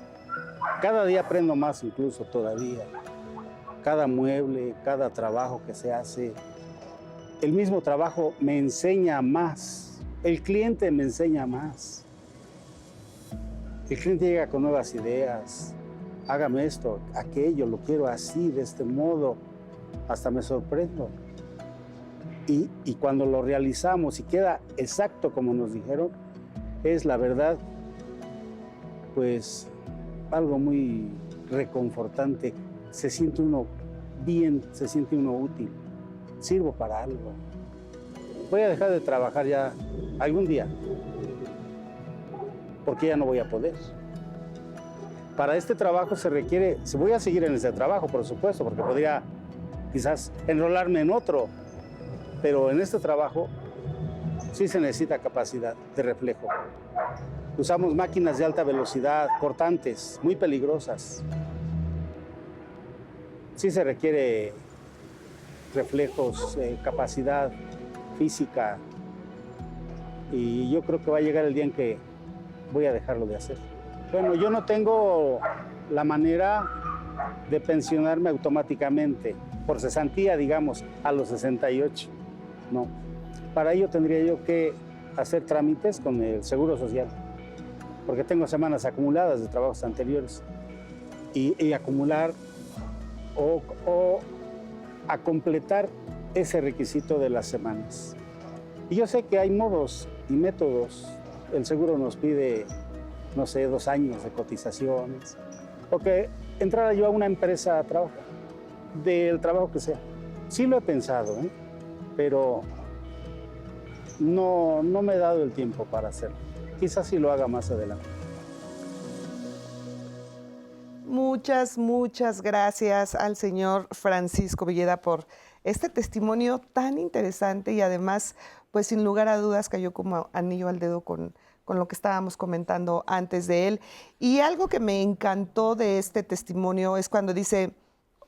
Cada día aprendo más incluso todavía. Cada mueble, cada trabajo que se hace, el mismo trabajo me enseña más. El cliente me enseña más. El cliente llega con nuevas ideas. Hágame esto, aquello, lo quiero así, de este modo. Hasta me sorprendo. Y cuando lo realizamos y queda exacto como nos dijeron, es la verdad, pues algo muy reconfortante. Se siente uno bien, se siente uno útil. Sirvo para algo. Voy a dejar de trabajar ya algún día, porque ya no voy a poder. Para este trabajo voy a seguir en este trabajo, por supuesto, porque podría quizás enrolarme en otro, pero en este trabajo sí se necesita capacidad de reflejo. Usamos máquinas de alta velocidad, cortantes, muy peligrosas. Sí se requiere reflejos, capacidad física, y yo creo que va a llegar el día en que voy a dejarlo de hacer. Bueno, yo no tengo la manera de pensionarme automáticamente. por cesantía, digamos, a los 68. No. Para ello tendría yo que hacer trámites con el Seguro Social, porque tengo semanas acumuladas de trabajos anteriores y acumular o a completar ese requisito de las semanas. Y yo sé que hay modos y métodos. El seguro nos pide, no sé, 2 años de cotizaciones, o que entrara yo a una empresa a trabajar, del trabajo que sea. Sí lo he pensado, pero no me he dado el tiempo para hacerlo. Quizás sí lo haga más adelante. Muchas gracias al señor Francisco Villeda por este testimonio tan interesante y además, pues sin lugar a dudas, cayó como anillo al dedo con lo que estábamos comentando antes de él. Y algo que me encantó de este testimonio es cuando dice,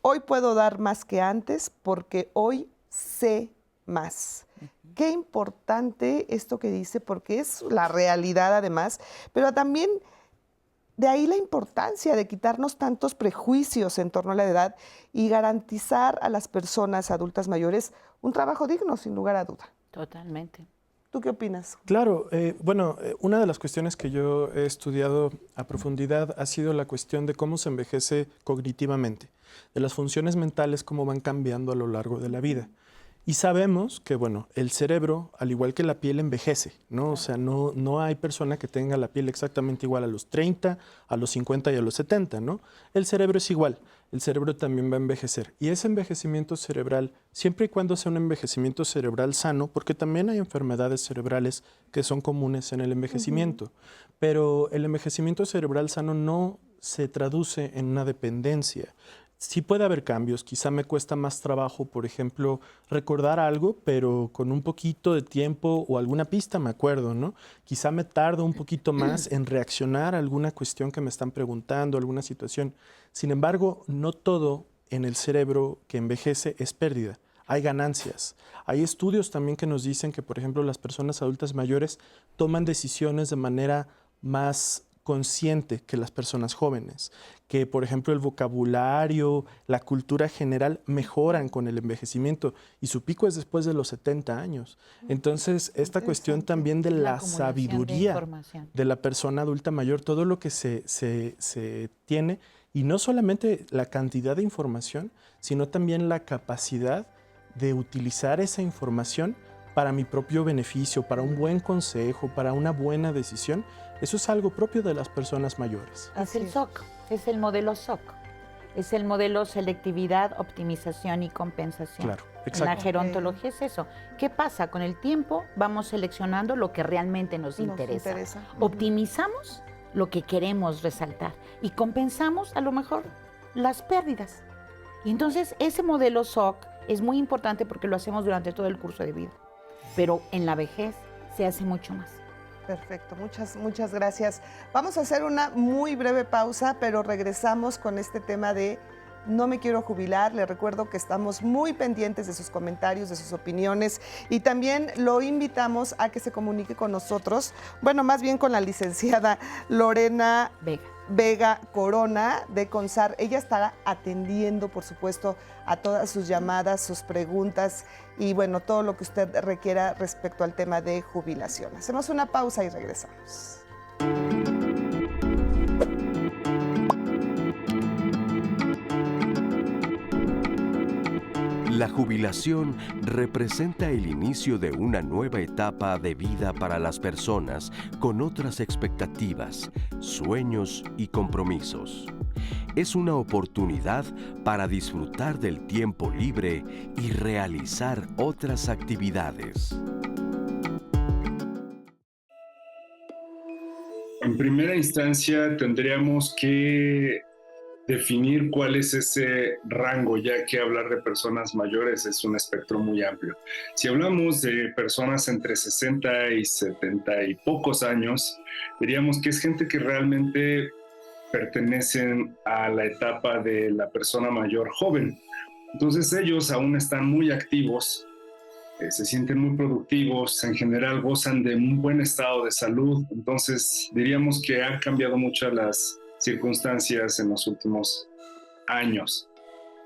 hoy puedo dar más que antes porque hoy sé más. Qué importante esto que dice, porque es la realidad además, pero también de ahí la importancia de quitarnos tantos prejuicios en torno a la edad y garantizar a las personas adultas mayores un trabajo digno, sin lugar a duda. Totalmente. ¿Tú qué opinas? Claro, una de las cuestiones que yo he estudiado a profundidad ha sido la cuestión de cómo se envejece cognitivamente, de las funciones mentales, cómo van cambiando a lo largo de la vida. Y sabemos que, el cerebro, al igual que la piel, envejece, ¿no? O sea, no hay persona que tenga la piel exactamente igual a los 30, a los 50 y a los 70, ¿no? El cerebro es igual, el cerebro también va a envejecer. Y ese envejecimiento cerebral, siempre y cuando sea un envejecimiento cerebral sano, porque también hay enfermedades cerebrales que son comunes en el envejecimiento, pero el envejecimiento cerebral sano no se traduce en una dependencia. Sí puede haber cambios, quizá me cuesta más trabajo, por ejemplo, recordar algo, pero con un poquito de tiempo o alguna pista me acuerdo, ¿no? Quizá me tardo un poquito más en reaccionar a alguna cuestión que me están preguntando, alguna situación. Sin embargo, no todo en el cerebro que envejece es pérdida. Hay ganancias. Hay estudios también que nos dicen que, por ejemplo, las personas adultas mayores toman decisiones de manera más consciente que las personas jóvenes, que por ejemplo el vocabulario, la cultura general mejoran con el envejecimiento y su pico es después de los 70 años. Entonces, esta cuestión también de la sabiduría de la persona adulta mayor, todo lo que se tiene, y no solamente la cantidad de información, sino también la capacidad de utilizar esa información para mi propio beneficio, para un buen consejo, para una buena decisión. Eso es algo propio de las personas mayores. Es el SOC, es el modelo SOC. Es el modelo selectividad, optimización y compensación. Claro, exacto. En la gerontología es eso. ¿Qué pasa? Con el tiempo vamos seleccionando lo que realmente nos interesa. Optimizamos lo que queremos resaltar y compensamos a lo mejor las pérdidas. Y entonces ese modelo SOC es muy importante porque lo hacemos durante todo el curso de vida. Pero en la vejez se hace mucho más. Perfecto, muchas gracias. Vamos a hacer una muy breve pausa, pero regresamos con este tema de no me quiero jubilar. Les recuerdo que estamos muy pendientes de sus comentarios, de sus opiniones y también lo invitamos a que se comunique con nosotros, más bien con la licenciada Lorena Vega Corona de CONSAR. Ella estará atendiendo, por supuesto, a todas sus llamadas, sus preguntas y todo lo que usted requiera respecto al tema de jubilación. Hacemos una pausa y regresamos. La jubilación representa el inicio de una nueva etapa de vida para las personas con otras expectativas, sueños y compromisos. Es una oportunidad para disfrutar del tiempo libre y realizar otras actividades. En primera instancia tendríamos que definir cuál es ese rango, ya que hablar de personas mayores es un espectro muy amplio. Si hablamos de personas entre 60 y 70 y pocos años, diríamos que es gente que realmente pertenecen a la etapa de la persona mayor joven. Entonces ellos aún están muy activos, se sienten muy productivos, en general gozan de un buen estado de salud. Entonces diríamos que han cambiado mucho las circunstancias en los últimos años.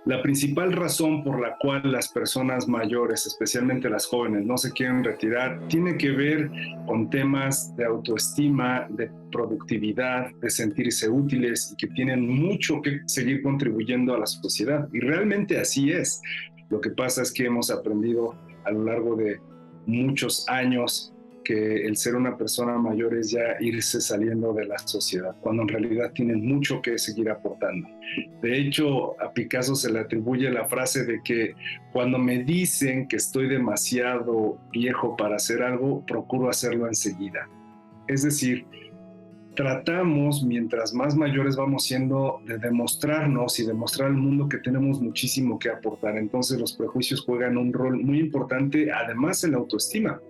La principal razón por la cual las personas mayores, especialmente las jóvenes, no se quieren retirar, tiene que ver con temas de autoestima, de productividad, de sentirse útiles y que tienen mucho que seguir contribuyendo a la sociedad. Y realmente así es. Lo que pasa es que hemos aprendido a lo largo de muchos años que el ser una persona mayor es ya irse saliendo de la sociedad, cuando en realidad tienen mucho que seguir aportando. De hecho, a Picasso se le atribuye la frase de que cuando me dicen que estoy demasiado viejo para hacer algo, procuro hacerlo enseguida. Es decir, tratamos, mientras más mayores vamos siendo, de demostrarnos y demostrar al mundo que tenemos muchísimo que aportar. Entonces los prejuicios juegan un rol muy importante, además en la autoestima.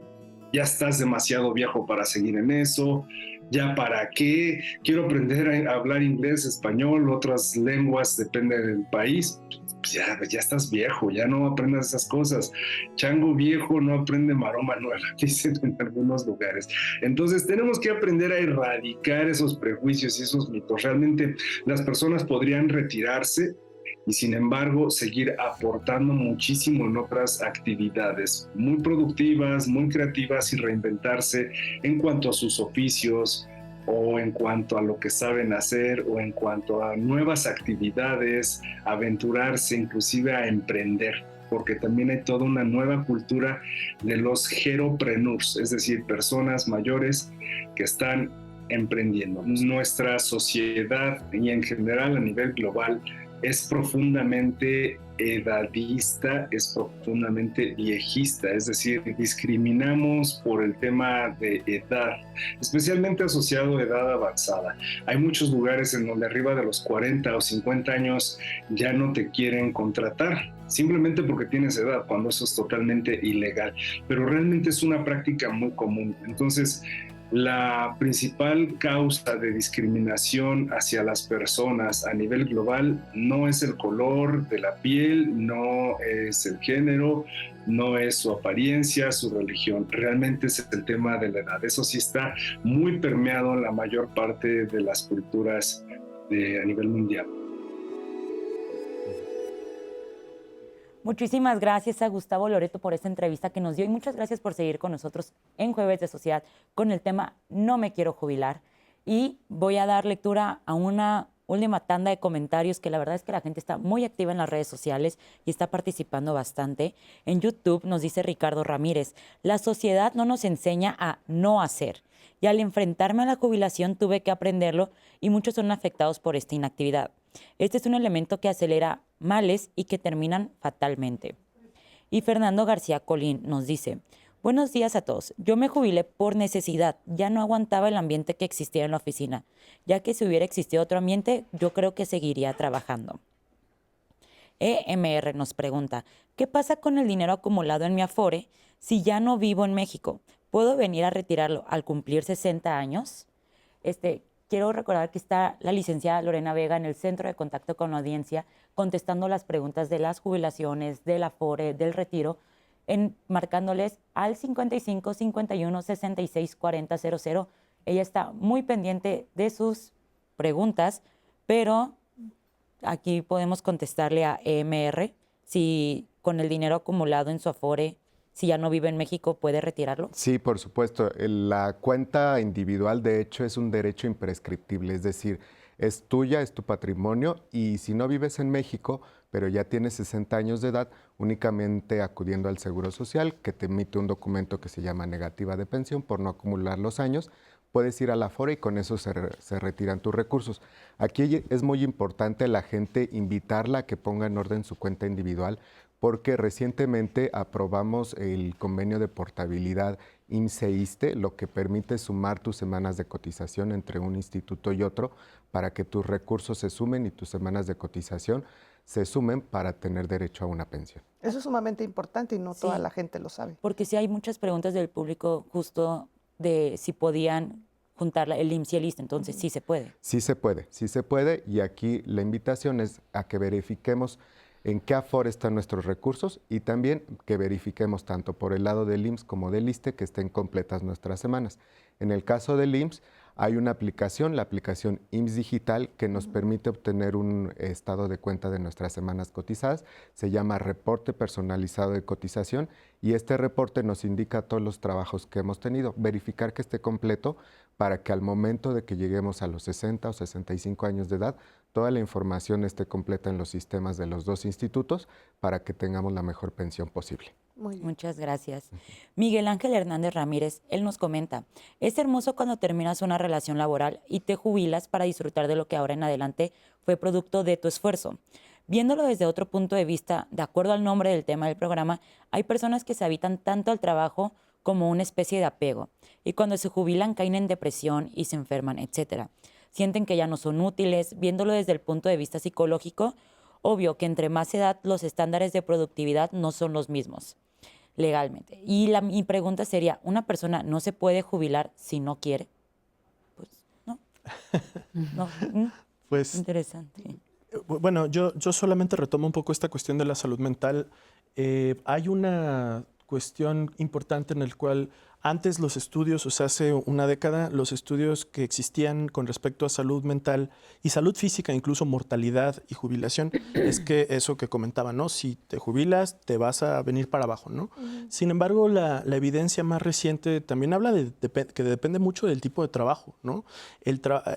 Ya estás demasiado viejo para seguir en eso, ya para qué, quiero aprender a hablar inglés, español, otras lenguas, depende del país. Pues ya estás viejo, ya no aprendas esas cosas. Chango viejo no aprende maroma nueva, dicen en algunos lugares. Entonces tenemos que aprender a erradicar esos prejuicios y esos mitos. Realmente las personas podrían retirarse y sin embargo seguir aportando muchísimo en otras actividades muy productivas, muy creativas y reinventarse en cuanto a sus oficios o en cuanto a lo que saben hacer o en cuanto a nuevas actividades, aventurarse inclusive a emprender, porque también hay toda una nueva cultura de los geropreneurs, es decir, personas mayores que están emprendiendo. Nuestra sociedad y en general a nivel global es profundamente edadista, es profundamente viejista, es decir, discriminamos por el tema de edad, especialmente asociado a edad avanzada. Hay muchos lugares en donde arriba de los 40 o 50 años ya no te quieren contratar, simplemente porque tienes edad, cuando eso es totalmente ilegal, pero realmente es una práctica muy común. Entonces, la principal causa de discriminación hacia las personas a nivel global no es el color de la piel, no es el género, no es su apariencia, su religión, realmente es el tema de la edad. Eso sí está muy permeado en la mayor parte de las culturas a nivel mundial. Muchísimas gracias a Gustavo Loreto por esta entrevista que nos dio y muchas gracias por seguir con nosotros en Jueves de Sociedad con el tema No me quiero jubilar. Y voy a dar lectura a una última tanda de comentarios que la verdad es que la gente está muy activa en las redes sociales y está participando bastante. En YouTube nos dice Ricardo Ramírez, la sociedad no nos enseña a no hacer y al enfrentarme a la jubilación tuve que aprenderlo y muchos son afectados por esta inactividad. Este es un elemento que acelera males y que terminan fatalmente. Y Fernando García Colín nos dice, buenos días a todos. Yo me jubilé por necesidad. Ya no aguantaba el ambiente que existía en la oficina. Ya que si hubiera existido otro ambiente, yo creo que seguiría trabajando. EMR nos pregunta, ¿qué pasa con el dinero acumulado en mi Afore si ya no vivo en México? ¿Puedo venir a retirarlo al cumplir 60 años? Quiero recordar que está la licenciada Lorena Vega en el Centro de Contacto con la Audiencia contestando las preguntas de las jubilaciones, del Afore, del retiro, marcándoles al 55 51 66 40 00. Ella está muy pendiente de sus preguntas, pero aquí podemos contestarle a EMR si con el dinero acumulado en su Afore, si ya no vive en México, ¿puede retirarlo? Sí, por supuesto. La cuenta individual, de hecho, es un derecho imprescriptible, es decir, es tuya, es tu patrimonio y si no vives en México, pero ya tienes 60 años de edad, únicamente acudiendo al Seguro Social, que te emite un documento que se llama negativa de pensión por no acumular los años, puedes ir a la Afore y con eso se retiran tus recursos. Aquí es muy importante la gente invitarla a que ponga en orden su cuenta individual, porque recientemente aprobamos el convenio de portabilidad IMSS-ISSSTE, lo que permite sumar tus semanas de cotización entre un instituto y otro para que tus recursos se sumen y tus semanas de cotización se sumen para tener derecho a una pensión. Eso es sumamente importante y no toda la gente lo sabe. Porque sí hay muchas preguntas del público justo de si podían juntar el IMSS y el ISSSTE, entonces sí se puede. Sí se puede y aquí la invitación es a que verifiquemos en qué Afore están nuestros recursos y también que verifiquemos tanto por el lado del IMSS como del ISSSTE que estén completas nuestras semanas. En el caso del IMSS Hay una aplicación, la aplicación IMSS Digital, que nos permite obtener un estado de cuenta de nuestras semanas cotizadas. Se llama Reporte Personalizado de Cotización y este reporte nos indica todos los trabajos que hemos tenido. Verificar que esté completo para que al momento de que lleguemos a los 60 o 65 años de edad, toda la información esté completa en los sistemas de los dos institutos para que tengamos la mejor pensión posible. Muchas gracias. Miguel Ángel Hernández Ramírez, él nos comenta, es hermoso cuando terminas una relación laboral y te jubilas para disfrutar de lo que ahora en adelante fue producto de tu esfuerzo. Viéndolo desde otro punto de vista, de acuerdo al nombre del tema del programa, hay personas que se habitan tanto al trabajo como una especie de apego y cuando se jubilan caen en depresión y se enferman, etc. Sienten que ya no son útiles. Viéndolo desde el punto de vista psicológico, obvio que entre más edad los estándares de productividad no son los mismos legalmente. Y mi pregunta sería, ¿una persona no se puede jubilar si no quiere? Pues no. No. Pues, interesante. Bueno, yo solamente retomo un poco esta cuestión de la salud mental. Hay una cuestión importante en el cual antes los estudios, o sea, hace una década, los estudios que existían con respecto a salud mental y salud física, incluso mortalidad y jubilación, es que eso que comentaba, ¿no? Si te jubilas, te vas a venir para abajo, ¿no? Sin embargo, la evidencia más reciente también habla de que depende mucho del tipo de trabajo, ¿no?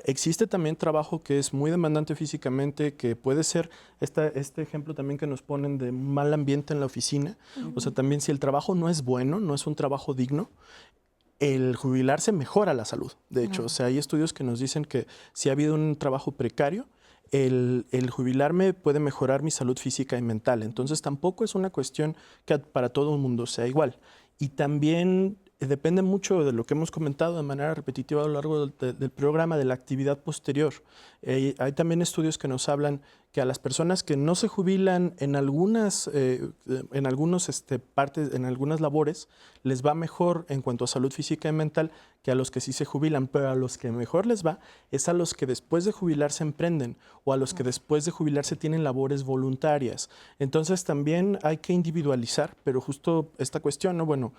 Existe también trabajo que es muy demandante físicamente, que puede ser este ejemplo también que nos ponen de mal ambiente en la oficina. O sea, también si el trabajo no es bueno, no es un trabajo digno, el jubilarse mejora la salud. De hecho, o sea, hay estudios que nos dicen que si ha habido un trabajo precario, el jubilarme puede mejorar mi salud física y mental. Entonces, tampoco es una cuestión que para todo el mundo sea igual. Y también depende mucho de lo que hemos comentado de manera repetitiva a lo largo del programa, de la actividad posterior. Hay también estudios que nos hablan que a las personas que no se jubilan en algunas labores, les va mejor en cuanto a salud física y mental que a los que sí se jubilan, pero a los que mejor les va es a los que después de jubilarse emprenden o a los que después de jubilarse tienen labores voluntarias. Entonces también hay que individualizar, pero justo esta cuestión, ¿no? Bueno,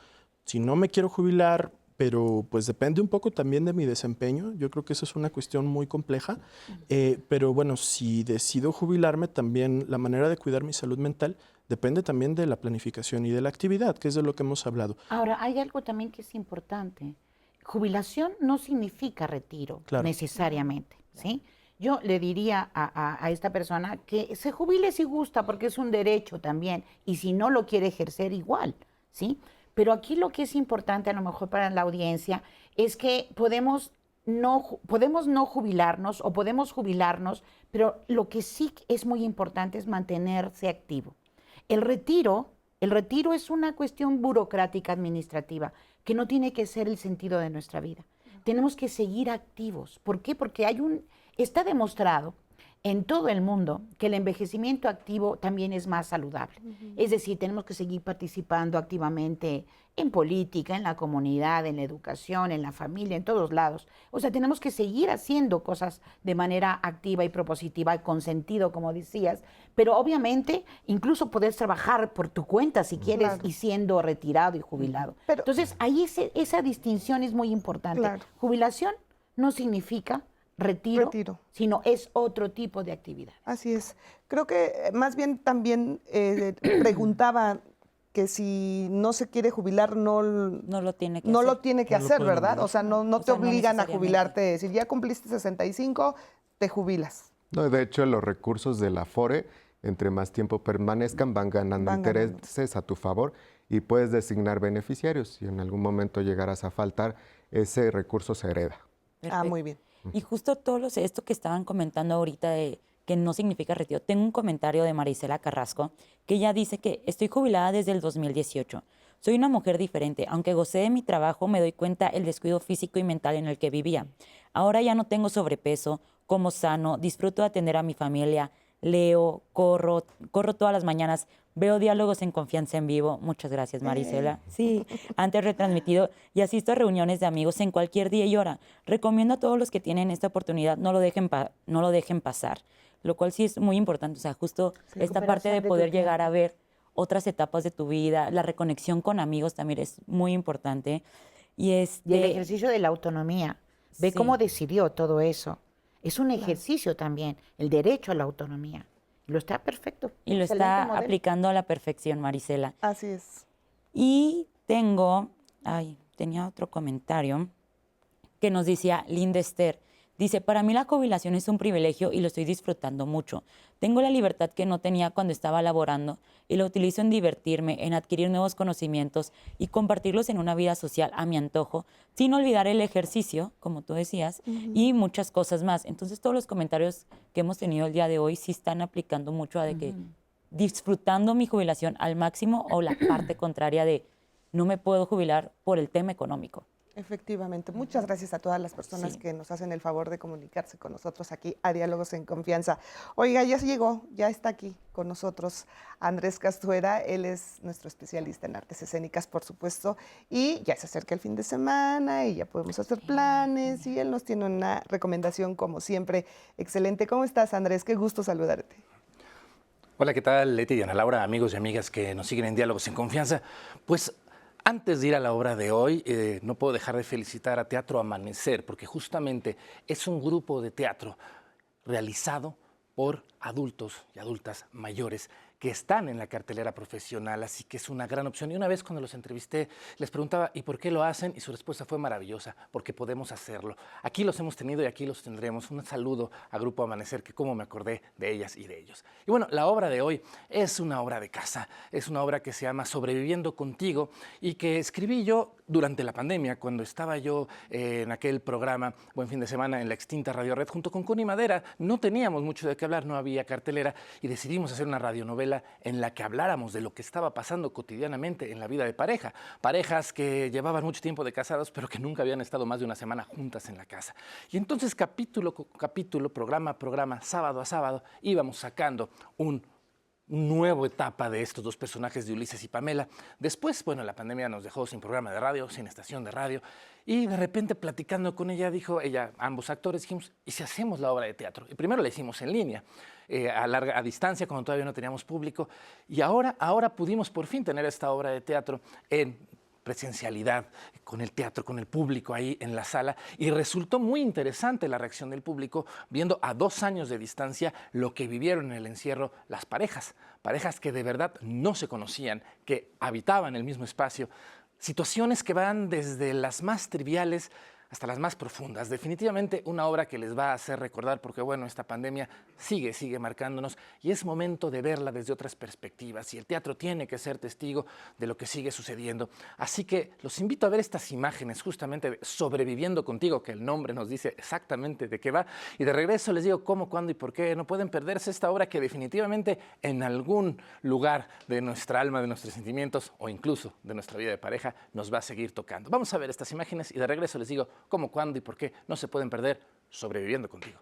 si no me quiero jubilar, pero pues depende un poco también de mi desempeño. Yo creo que eso es una cuestión muy compleja. Pero bueno, si decido jubilarme, también la manera de cuidar mi salud mental depende también de la planificación y de la actividad, que es de lo que hemos hablado. Ahora, hay algo también que es importante. Jubilación no significa retiro necesariamente, ¿sí? Yo le diría a esta persona que se jubile si gusta, porque es un derecho también, y si no lo quiere ejercer igual, ¿sí? Pero aquí lo que es importante a lo mejor para la audiencia es que podemos no jubilarnos o podemos jubilarnos, pero lo que sí es muy importante es mantenerse activo. El retiro es una cuestión burocrática administrativa que no tiene que ser el sentido de nuestra vida. Tenemos que seguir activos. ¿Por qué? Porque está demostrado en todo el mundo que el envejecimiento activo también es más saludable. Es decir, tenemos que seguir participando activamente en política, en la comunidad, en la educación, en la familia, en todos lados. O sea, tenemos que seguir haciendo cosas de manera activa y propositiva, con sentido, como decías, pero obviamente incluso poder trabajar por tu cuenta si quieres y siendo retirado y jubilado. Entonces, ahí esa distinción es muy importante. Jubilación no significa retiro, sino es otro tipo de actividad. Así es. Creo que más bien también preguntaba que si no se quiere jubilar, no lo tiene que hacer, ¿verdad? O sea, no te obligan a jubilarte. Si ya cumpliste 65, te jubilas. No, de hecho, los recursos de la Afore, entre más tiempo permanezcan, van ganando intereses a tu favor y puedes designar beneficiarios. Si en algún momento llegaras a faltar, ese recurso se hereda. Perfecto. Muy bien. Y justo esto que estaban comentando ahorita de que no significa retiro. Tengo un comentario de Marisela Carrasco que ella dice que estoy jubilada desde el 2018. Soy una mujer diferente. Aunque gocé de mi trabajo, me doy cuenta el descuido físico y mental en el que vivía. Ahora ya no tengo sobrepeso, como sano, disfruto de atender a mi familia, leo, corro todas las mañanas, veo Diálogos en Confianza en vivo. Muchas gracias, Marisela. Sí, antes retransmitido y asisto a reuniones de amigos en cualquier día y hora. Recomiendo a todos los que tienen esta oportunidad, no lo dejen pasar, lo cual sí es muy importante. O sea, justo esta parte de poder llegar a ver otras etapas de tu vida, la reconexión con amigos también es muy importante. Y el ejercicio de la autonomía. ve Sí. cómo decidió todo eso. Es un ejercicio también, el derecho a la autonomía. Lo está perfecto. Y lo excelente está modelo. aplicando a la perfección, Marisela. Así es. Y tenía otro comentario que nos decía Linda Esther. Dice, para mí la jubilación es un privilegio y lo estoy disfrutando mucho. Tengo la libertad que no tenía cuando estaba laborando y lo utilizo en divertirme, en adquirir nuevos conocimientos y compartirlos en una vida social a mi antojo, sin olvidar el ejercicio, como tú decías, y muchas cosas más. Entonces, todos los comentarios que hemos tenido el día de hoy sí están aplicando mucho a de que disfrutando mi jubilación al máximo o la parte contraria de no me puedo jubilar por el tema económico. Efectivamente. Muchas gracias a todas las personas Sí. que nos hacen el favor de comunicarse con nosotros aquí a Diálogos en Confianza. Oiga, ya llegó, ya está aquí con nosotros Andrés Castuera. Él es nuestro especialista en artes escénicas, por supuesto, y ya se acerca el fin de semana y ya podemos hacer planes y él nos tiene una recomendación, como siempre, excelente. ¿Cómo estás, Andrés? Qué gusto saludarte. Hola, ¿qué tal, Leti y Ana Laura, amigos y amigas que nos siguen en Diálogos en Confianza? Pues antes de ir a la obra de hoy, no puedo dejar de felicitar a Teatro Amanecer, porque justamente es un grupo de teatro realizado por adultos y adultas mayores que están en la cartelera profesional, así que es una gran opción. Y una vez cuando los entrevisté, les preguntaba, ¿y por qué lo hacen? Y su respuesta fue maravillosa, porque podemos hacerlo. Aquí los hemos tenido y aquí los tendremos. Un saludo a Grupo Amanecer, que como me acordé de ellas y de ellos. Y bueno, la obra de hoy es una obra de casa, es una obra que se llama Sobreviviendo Contigo y que escribí yo durante la pandemia, cuando estaba yo en aquel programa Buen Fin de Semana en la extinta Radio Red, junto con Connie Madera. No teníamos mucho de qué hablar, no había cartelera y decidimos hacer una radionovela en la que habláramos de lo que estaba pasando cotidianamente en la vida de pareja. Parejas que llevaban mucho tiempo de casados, pero que nunca habían estado más de una semana juntas en la casa. Y entonces, capítulo a capítulo, programa a programa, sábado a sábado, íbamos sacando una nueva etapa de estos dos personajes de Ulises y Pamela. Después, bueno, la pandemia nos dejó sin programa de radio, sin estación de radio, y de repente platicando con ella, ambos actores, dijimos, ¿y si hacemos la obra de teatro? Y primero la hicimos en línea, a distancia, cuando todavía no teníamos público, y ahora pudimos por fin tener esta obra de teatro en presencialidad, con el teatro, con el público ahí en la sala, y resultó muy interesante la reacción del público viendo a 2 años de distancia lo que vivieron en el encierro las parejas que de verdad no se conocían, que habitaban el mismo espacio, situaciones que van desde las más triviales hasta las más profundas. Definitivamente una obra que les va a hacer recordar, porque bueno, esta pandemia sigue marcándonos y es momento de verla desde otras perspectivas y el teatro tiene que ser testigo de lo que sigue sucediendo. Así que los invito a ver estas imágenes justamente de Sobreviviendo Contigo, que el nombre nos dice exactamente de qué va, y de regreso les digo cómo, cuándo y por qué no pueden perderse esta obra que definitivamente en algún lugar de nuestra alma, de nuestros sentimientos o incluso de nuestra vida de pareja nos va a seguir tocando. Vamos a ver estas imágenes y de regreso les digo cómo, cuándo y por qué no se pueden perder Sobreviviendo Contigo.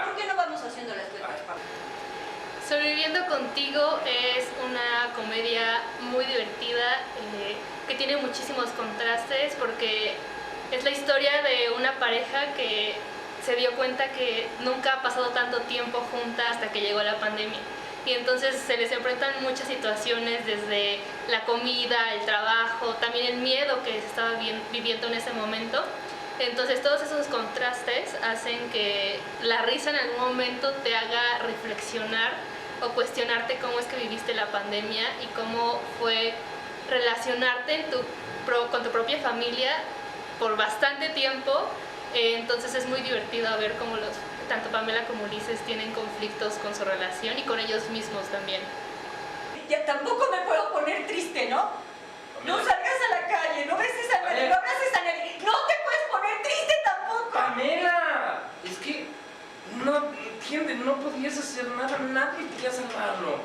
¿Por qué no vamos haciendo las cuentas, papá? Sobreviviendo Contigo es una comedia muy divertida que tiene muchísimos contrastes porque es la historia de una pareja que se dio cuenta que nunca ha pasado tanto tiempo junta hasta que llegó la pandemia. Y entonces se les enfrentan muchas situaciones desde la comida, el trabajo, también el miedo que se estaba viviendo en ese momento. Entonces todos esos contrastes hacen que la risa en algún momento te haga reflexionar o cuestionarte cómo es que viviste la pandemia y cómo fue relacionarte con tu propia familia por bastante tiempo. Entonces es muy divertido ver cómo tanto Pamela como Ulises tienen conflictos con su relación y con ellos mismos también. Ya tampoco me puedo poner triste, ¿no? No salgas a la calle, no beses a nadie, no abraces a nadie. No te puedes poner triste tampoco. ¡Pamela! Es que no entiendes, no podías hacer nada, nadie quería salvarlo.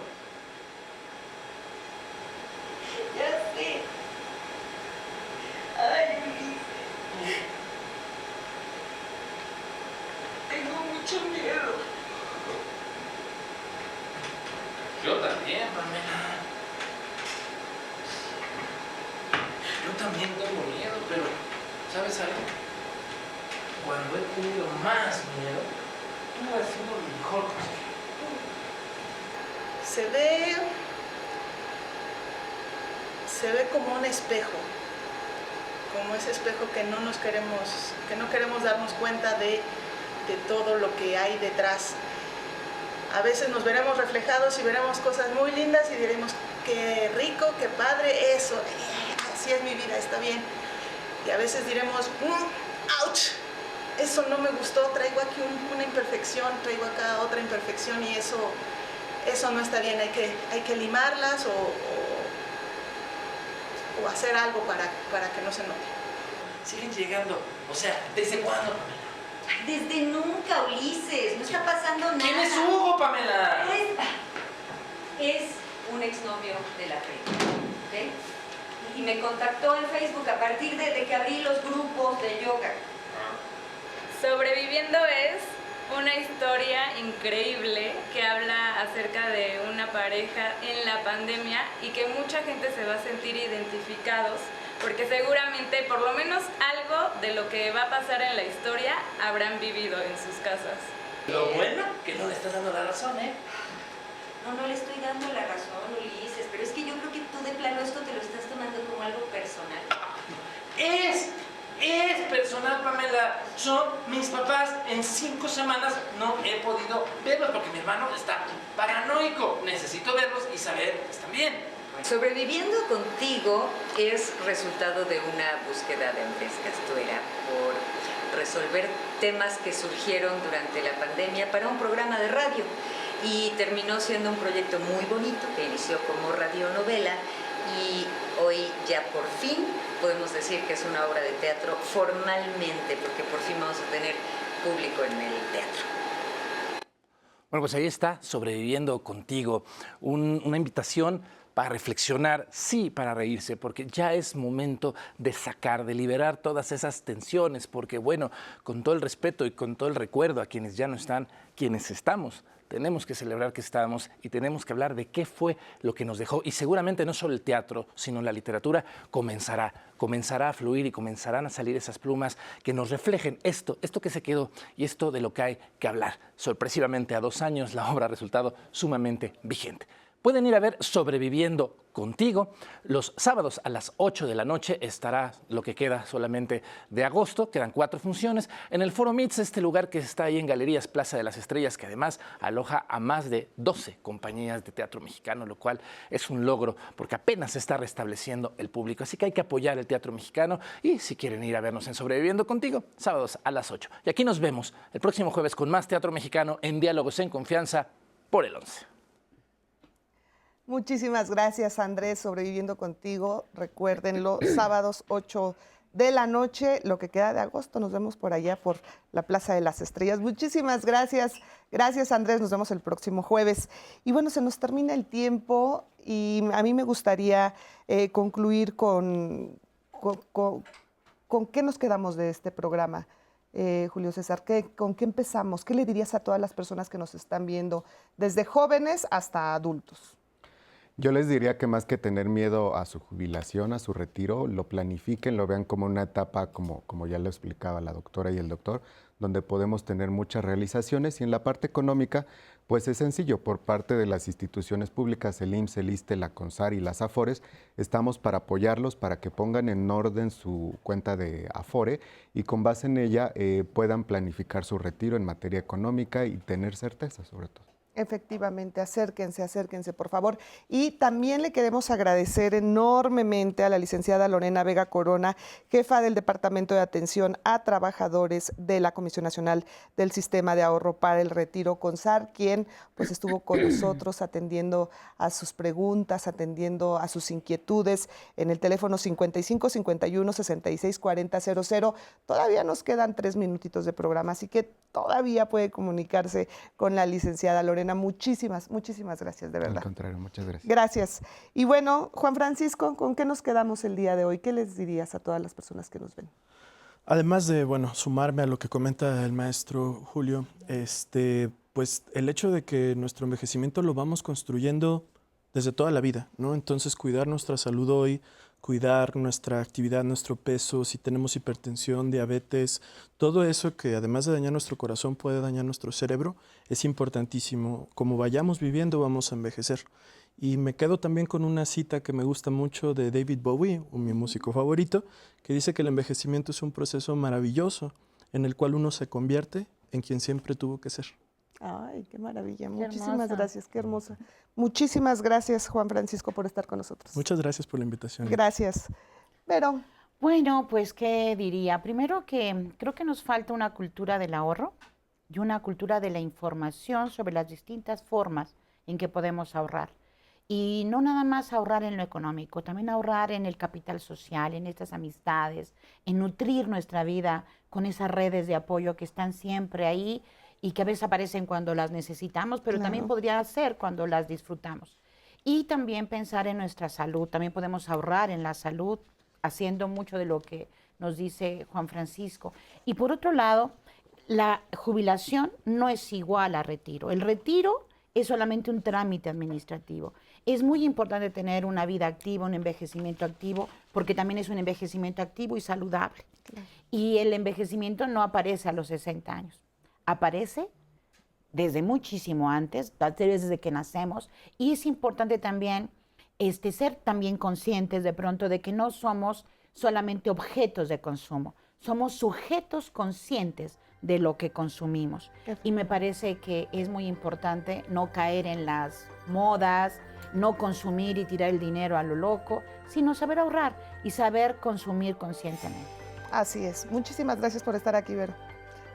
Ya sé. Ay, Ulises. Tengo mucho miedo. Yo también, Pamela. Yo también tengo miedo, pero ¿sabes algo? cuando he tenido más miedo, tú has sido mi mejor consejero. Se ve como un espejo, como ese espejo que no queremos darnos cuenta de todo lo que hay detrás. A veces nos veremos reflejados y veremos cosas muy lindas y diremos, qué rico, qué padre, eso, así es mi vida, está bien. Y a veces diremos, ouch, eso no me gustó, traigo aquí una imperfección, traigo acá otra imperfección y eso no está bien, hay que limarlas o hacer algo para que no se note. Siguen llegando, o sea, ¿desde cuándo, Pamela? Desde nunca, Ulises, no está pasando nada. ¿Quién es Hugo, Pamela? Es un exnovio de la prepa, ¿ok? Y me contactó en Facebook a partir de que abrí los grupos de yoga. Sobreviviendo es una historia increíble que habla acerca de una pareja en la pandemia y que mucha gente se va a sentir identificados porque seguramente por lo menos algo de lo que va a pasar en la historia habrán vivido en sus casas. Lo bueno, que no le estás dando la razón, ¿eh? No le estoy dando la razón, Ulises, pero es que yo creo que tú de plano esto te lo estás tomando como algo personal. Es personal, Pamela. Son mis papás. En 5 semanas no he podido verlos porque mi hermano está paranoico. Necesito verlos y saber que están bien. Sobreviviendo contigo es resultado de una búsqueda de Andrés Castuera por resolver temas que surgieron durante la pandemia para un programa de radio y terminó siendo un proyecto muy bonito que inició como radionovela y hoy ya por fin podemos decir que es una obra de teatro formalmente porque por fin vamos a tener público en el teatro. Bueno, pues ahí está, Sobreviviendo contigo, una invitación para reflexionar, sí, para reírse, porque ya es momento de sacar, de liberar todas esas tensiones, porque bueno, con todo el respeto y con todo el recuerdo a quienes ya no están, quienes estamos, tenemos que celebrar que estamos y tenemos que hablar de qué fue lo que nos dejó. Y seguramente no solo el teatro, sino la literatura comenzará a fluir y comenzarán a salir esas plumas que nos reflejen esto que se quedó y esto de lo que hay que hablar. Sorpresivamente, a 2 años, la obra ha resultado sumamente vigente. Pueden ir a ver Sobreviviendo contigo. Los sábados a las 8 de la noche estará lo que queda solamente de agosto. Quedan 4 funciones en el Foro Mits, este lugar que está ahí en Galerías Plaza de las Estrellas, que además aloja a más de 12 compañías de teatro mexicano, lo cual es un logro porque apenas se está restableciendo el público. Así que hay que apoyar el teatro mexicano y si quieren ir a vernos en Sobreviviendo contigo, sábados a las 8. Y aquí nos vemos el próximo jueves con más teatro mexicano en Diálogos en Confianza por el 11. Muchísimas gracias, Andrés, Sobreviviendo contigo. Recuérdenlo, sábados 8 de la noche, lo que queda de agosto. Nos vemos por allá, por la Plaza de las Estrellas. Muchísimas gracias. Gracias, Andrés. Nos vemos el próximo jueves. Y bueno, se nos termina el tiempo y a mí me gustaría concluir con qué nos quedamos de este programa. Julio César, ¿con qué empezamos? ¿Qué le dirías a todas las personas que nos están viendo, desde jóvenes hasta adultos? Yo les diría que más que tener miedo a su jubilación, a su retiro, lo planifiquen, lo vean como una etapa, como ya lo explicaba la doctora y el doctor, donde podemos tener muchas realizaciones. Y en la parte económica, pues es sencillo, por parte de las instituciones públicas, el IMSS, el ISSSTE, la CONSAR y las AFORES, estamos para apoyarlos, para que pongan en orden su cuenta de AFORE y con base en ella puedan planificar su retiro en materia económica y tener certeza sobre todo. Efectivamente, acérquense, por favor. Y también le queremos agradecer enormemente a la licenciada Lorena Vega Corona, jefa del Departamento de Atención a Trabajadores de la Comisión Nacional del Sistema de Ahorro para el Retiro, CONSAR, quien pues estuvo con nosotros atendiendo a sus preguntas, atendiendo a sus inquietudes en el teléfono 55 51 66 40 00. Todavía nos quedan 3 minutitos de programa, así que todavía puede comunicarse con la licenciada Lorena. Muchísimas gracias, de verdad. Al contrario, muchas gracias. Gracias. Y bueno, Juan Francisco, ¿con qué nos quedamos el día de hoy? ¿Qué les dirías a todas las personas que nos ven? Además de, sumarme a lo que comenta el maestro Julio, pues el hecho de que nuestro envejecimiento lo vamos construyendo desde toda la vida, ¿no? Entonces, cuidar nuestra salud hoy, cuidar nuestra actividad, nuestro peso, si tenemos hipertensión, diabetes, todo eso que además de dañar nuestro corazón puede dañar nuestro cerebro, es importantísimo. Como vayamos viviendo, vamos a envejecer. Y me quedo también con una cita que me gusta mucho de David Bowie, mi músico favorito, que dice que el envejecimiento es un proceso maravilloso en el cual uno se convierte en quien siempre tuvo que ser. Ay, qué maravilla. Qué Muchísimas hermosa. gracias, qué hermosa. Muchísimas gracias, Juan Francisco, por estar con nosotros. Muchas gracias por la invitación. Gracias. Pero, bueno, pues, ¿qué diría? Primero que creo que nos falta una cultura del ahorro y una cultura de la información sobre las distintas formas en que podemos ahorrar. Y no nada más ahorrar en lo económico, también ahorrar en el capital social, en estas amistades, en nutrir nuestra vida con esas redes de apoyo que están siempre ahí y que a veces aparecen cuando las necesitamos, pero también podría ser cuando las disfrutamos. Y también pensar en nuestra salud, también podemos ahorrar en la salud, haciendo mucho de lo que nos dice Juan Francisco. Y por otro lado, la jubilación no es igual a retiro. El retiro es solamente un trámite administrativo. Es muy importante tener una vida activa, un envejecimiento activo, porque también es un envejecimiento activo y saludable. Y el envejecimiento no aparece a los 60 años. Aparece desde muchísimo antes, tal vez desde que nacemos, y es importante también ser también conscientes de pronto de que no somos solamente objetos de consumo, somos sujetos conscientes de lo que consumimos. Y me parece que es muy importante no caer en las modas, no consumir y tirar el dinero a lo loco, sino saber ahorrar y saber consumir conscientemente. así es. Muchísimas gracias por estar aquí, Vero.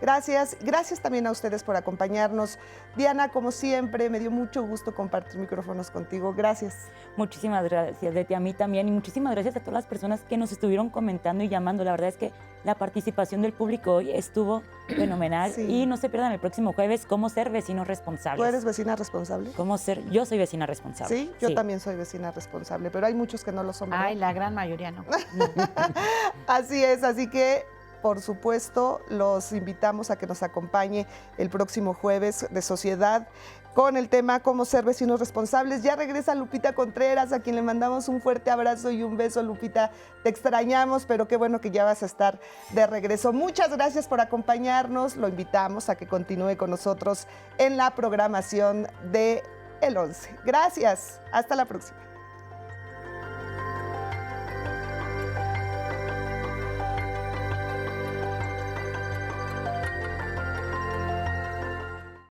Gracias. Gracias también a ustedes por acompañarnos. Diana, como siempre, me dio mucho gusto compartir micrófonos contigo. Gracias. Muchísimas gracias, Leti, a mí también. Y muchísimas gracias a todas las personas que nos estuvieron comentando y llamando. La verdad es que la participación del público hoy estuvo fenomenal. Sí. Y no se pierdan el próximo jueves cómo ser vecinos responsables. ¿Tú eres vecina responsable? Yo soy vecina responsable. Sí, yo también soy vecina responsable, pero hay muchos que no lo son, ¿verdad? Ay, la gran mayoría no. Así es, así que por supuesto los invitamos a que nos acompañe el próximo jueves de Sociedad con el tema cómo ser vecinos responsables. Ya regresa Lupita Contreras, a quien le mandamos un fuerte abrazo y un beso. Lupita, te extrañamos, pero qué bueno que ya vas a estar de regreso. Muchas gracias por acompañarnos. Lo invitamos a que continúe con nosotros en la programación de El 11. Gracias. Hasta la próxima.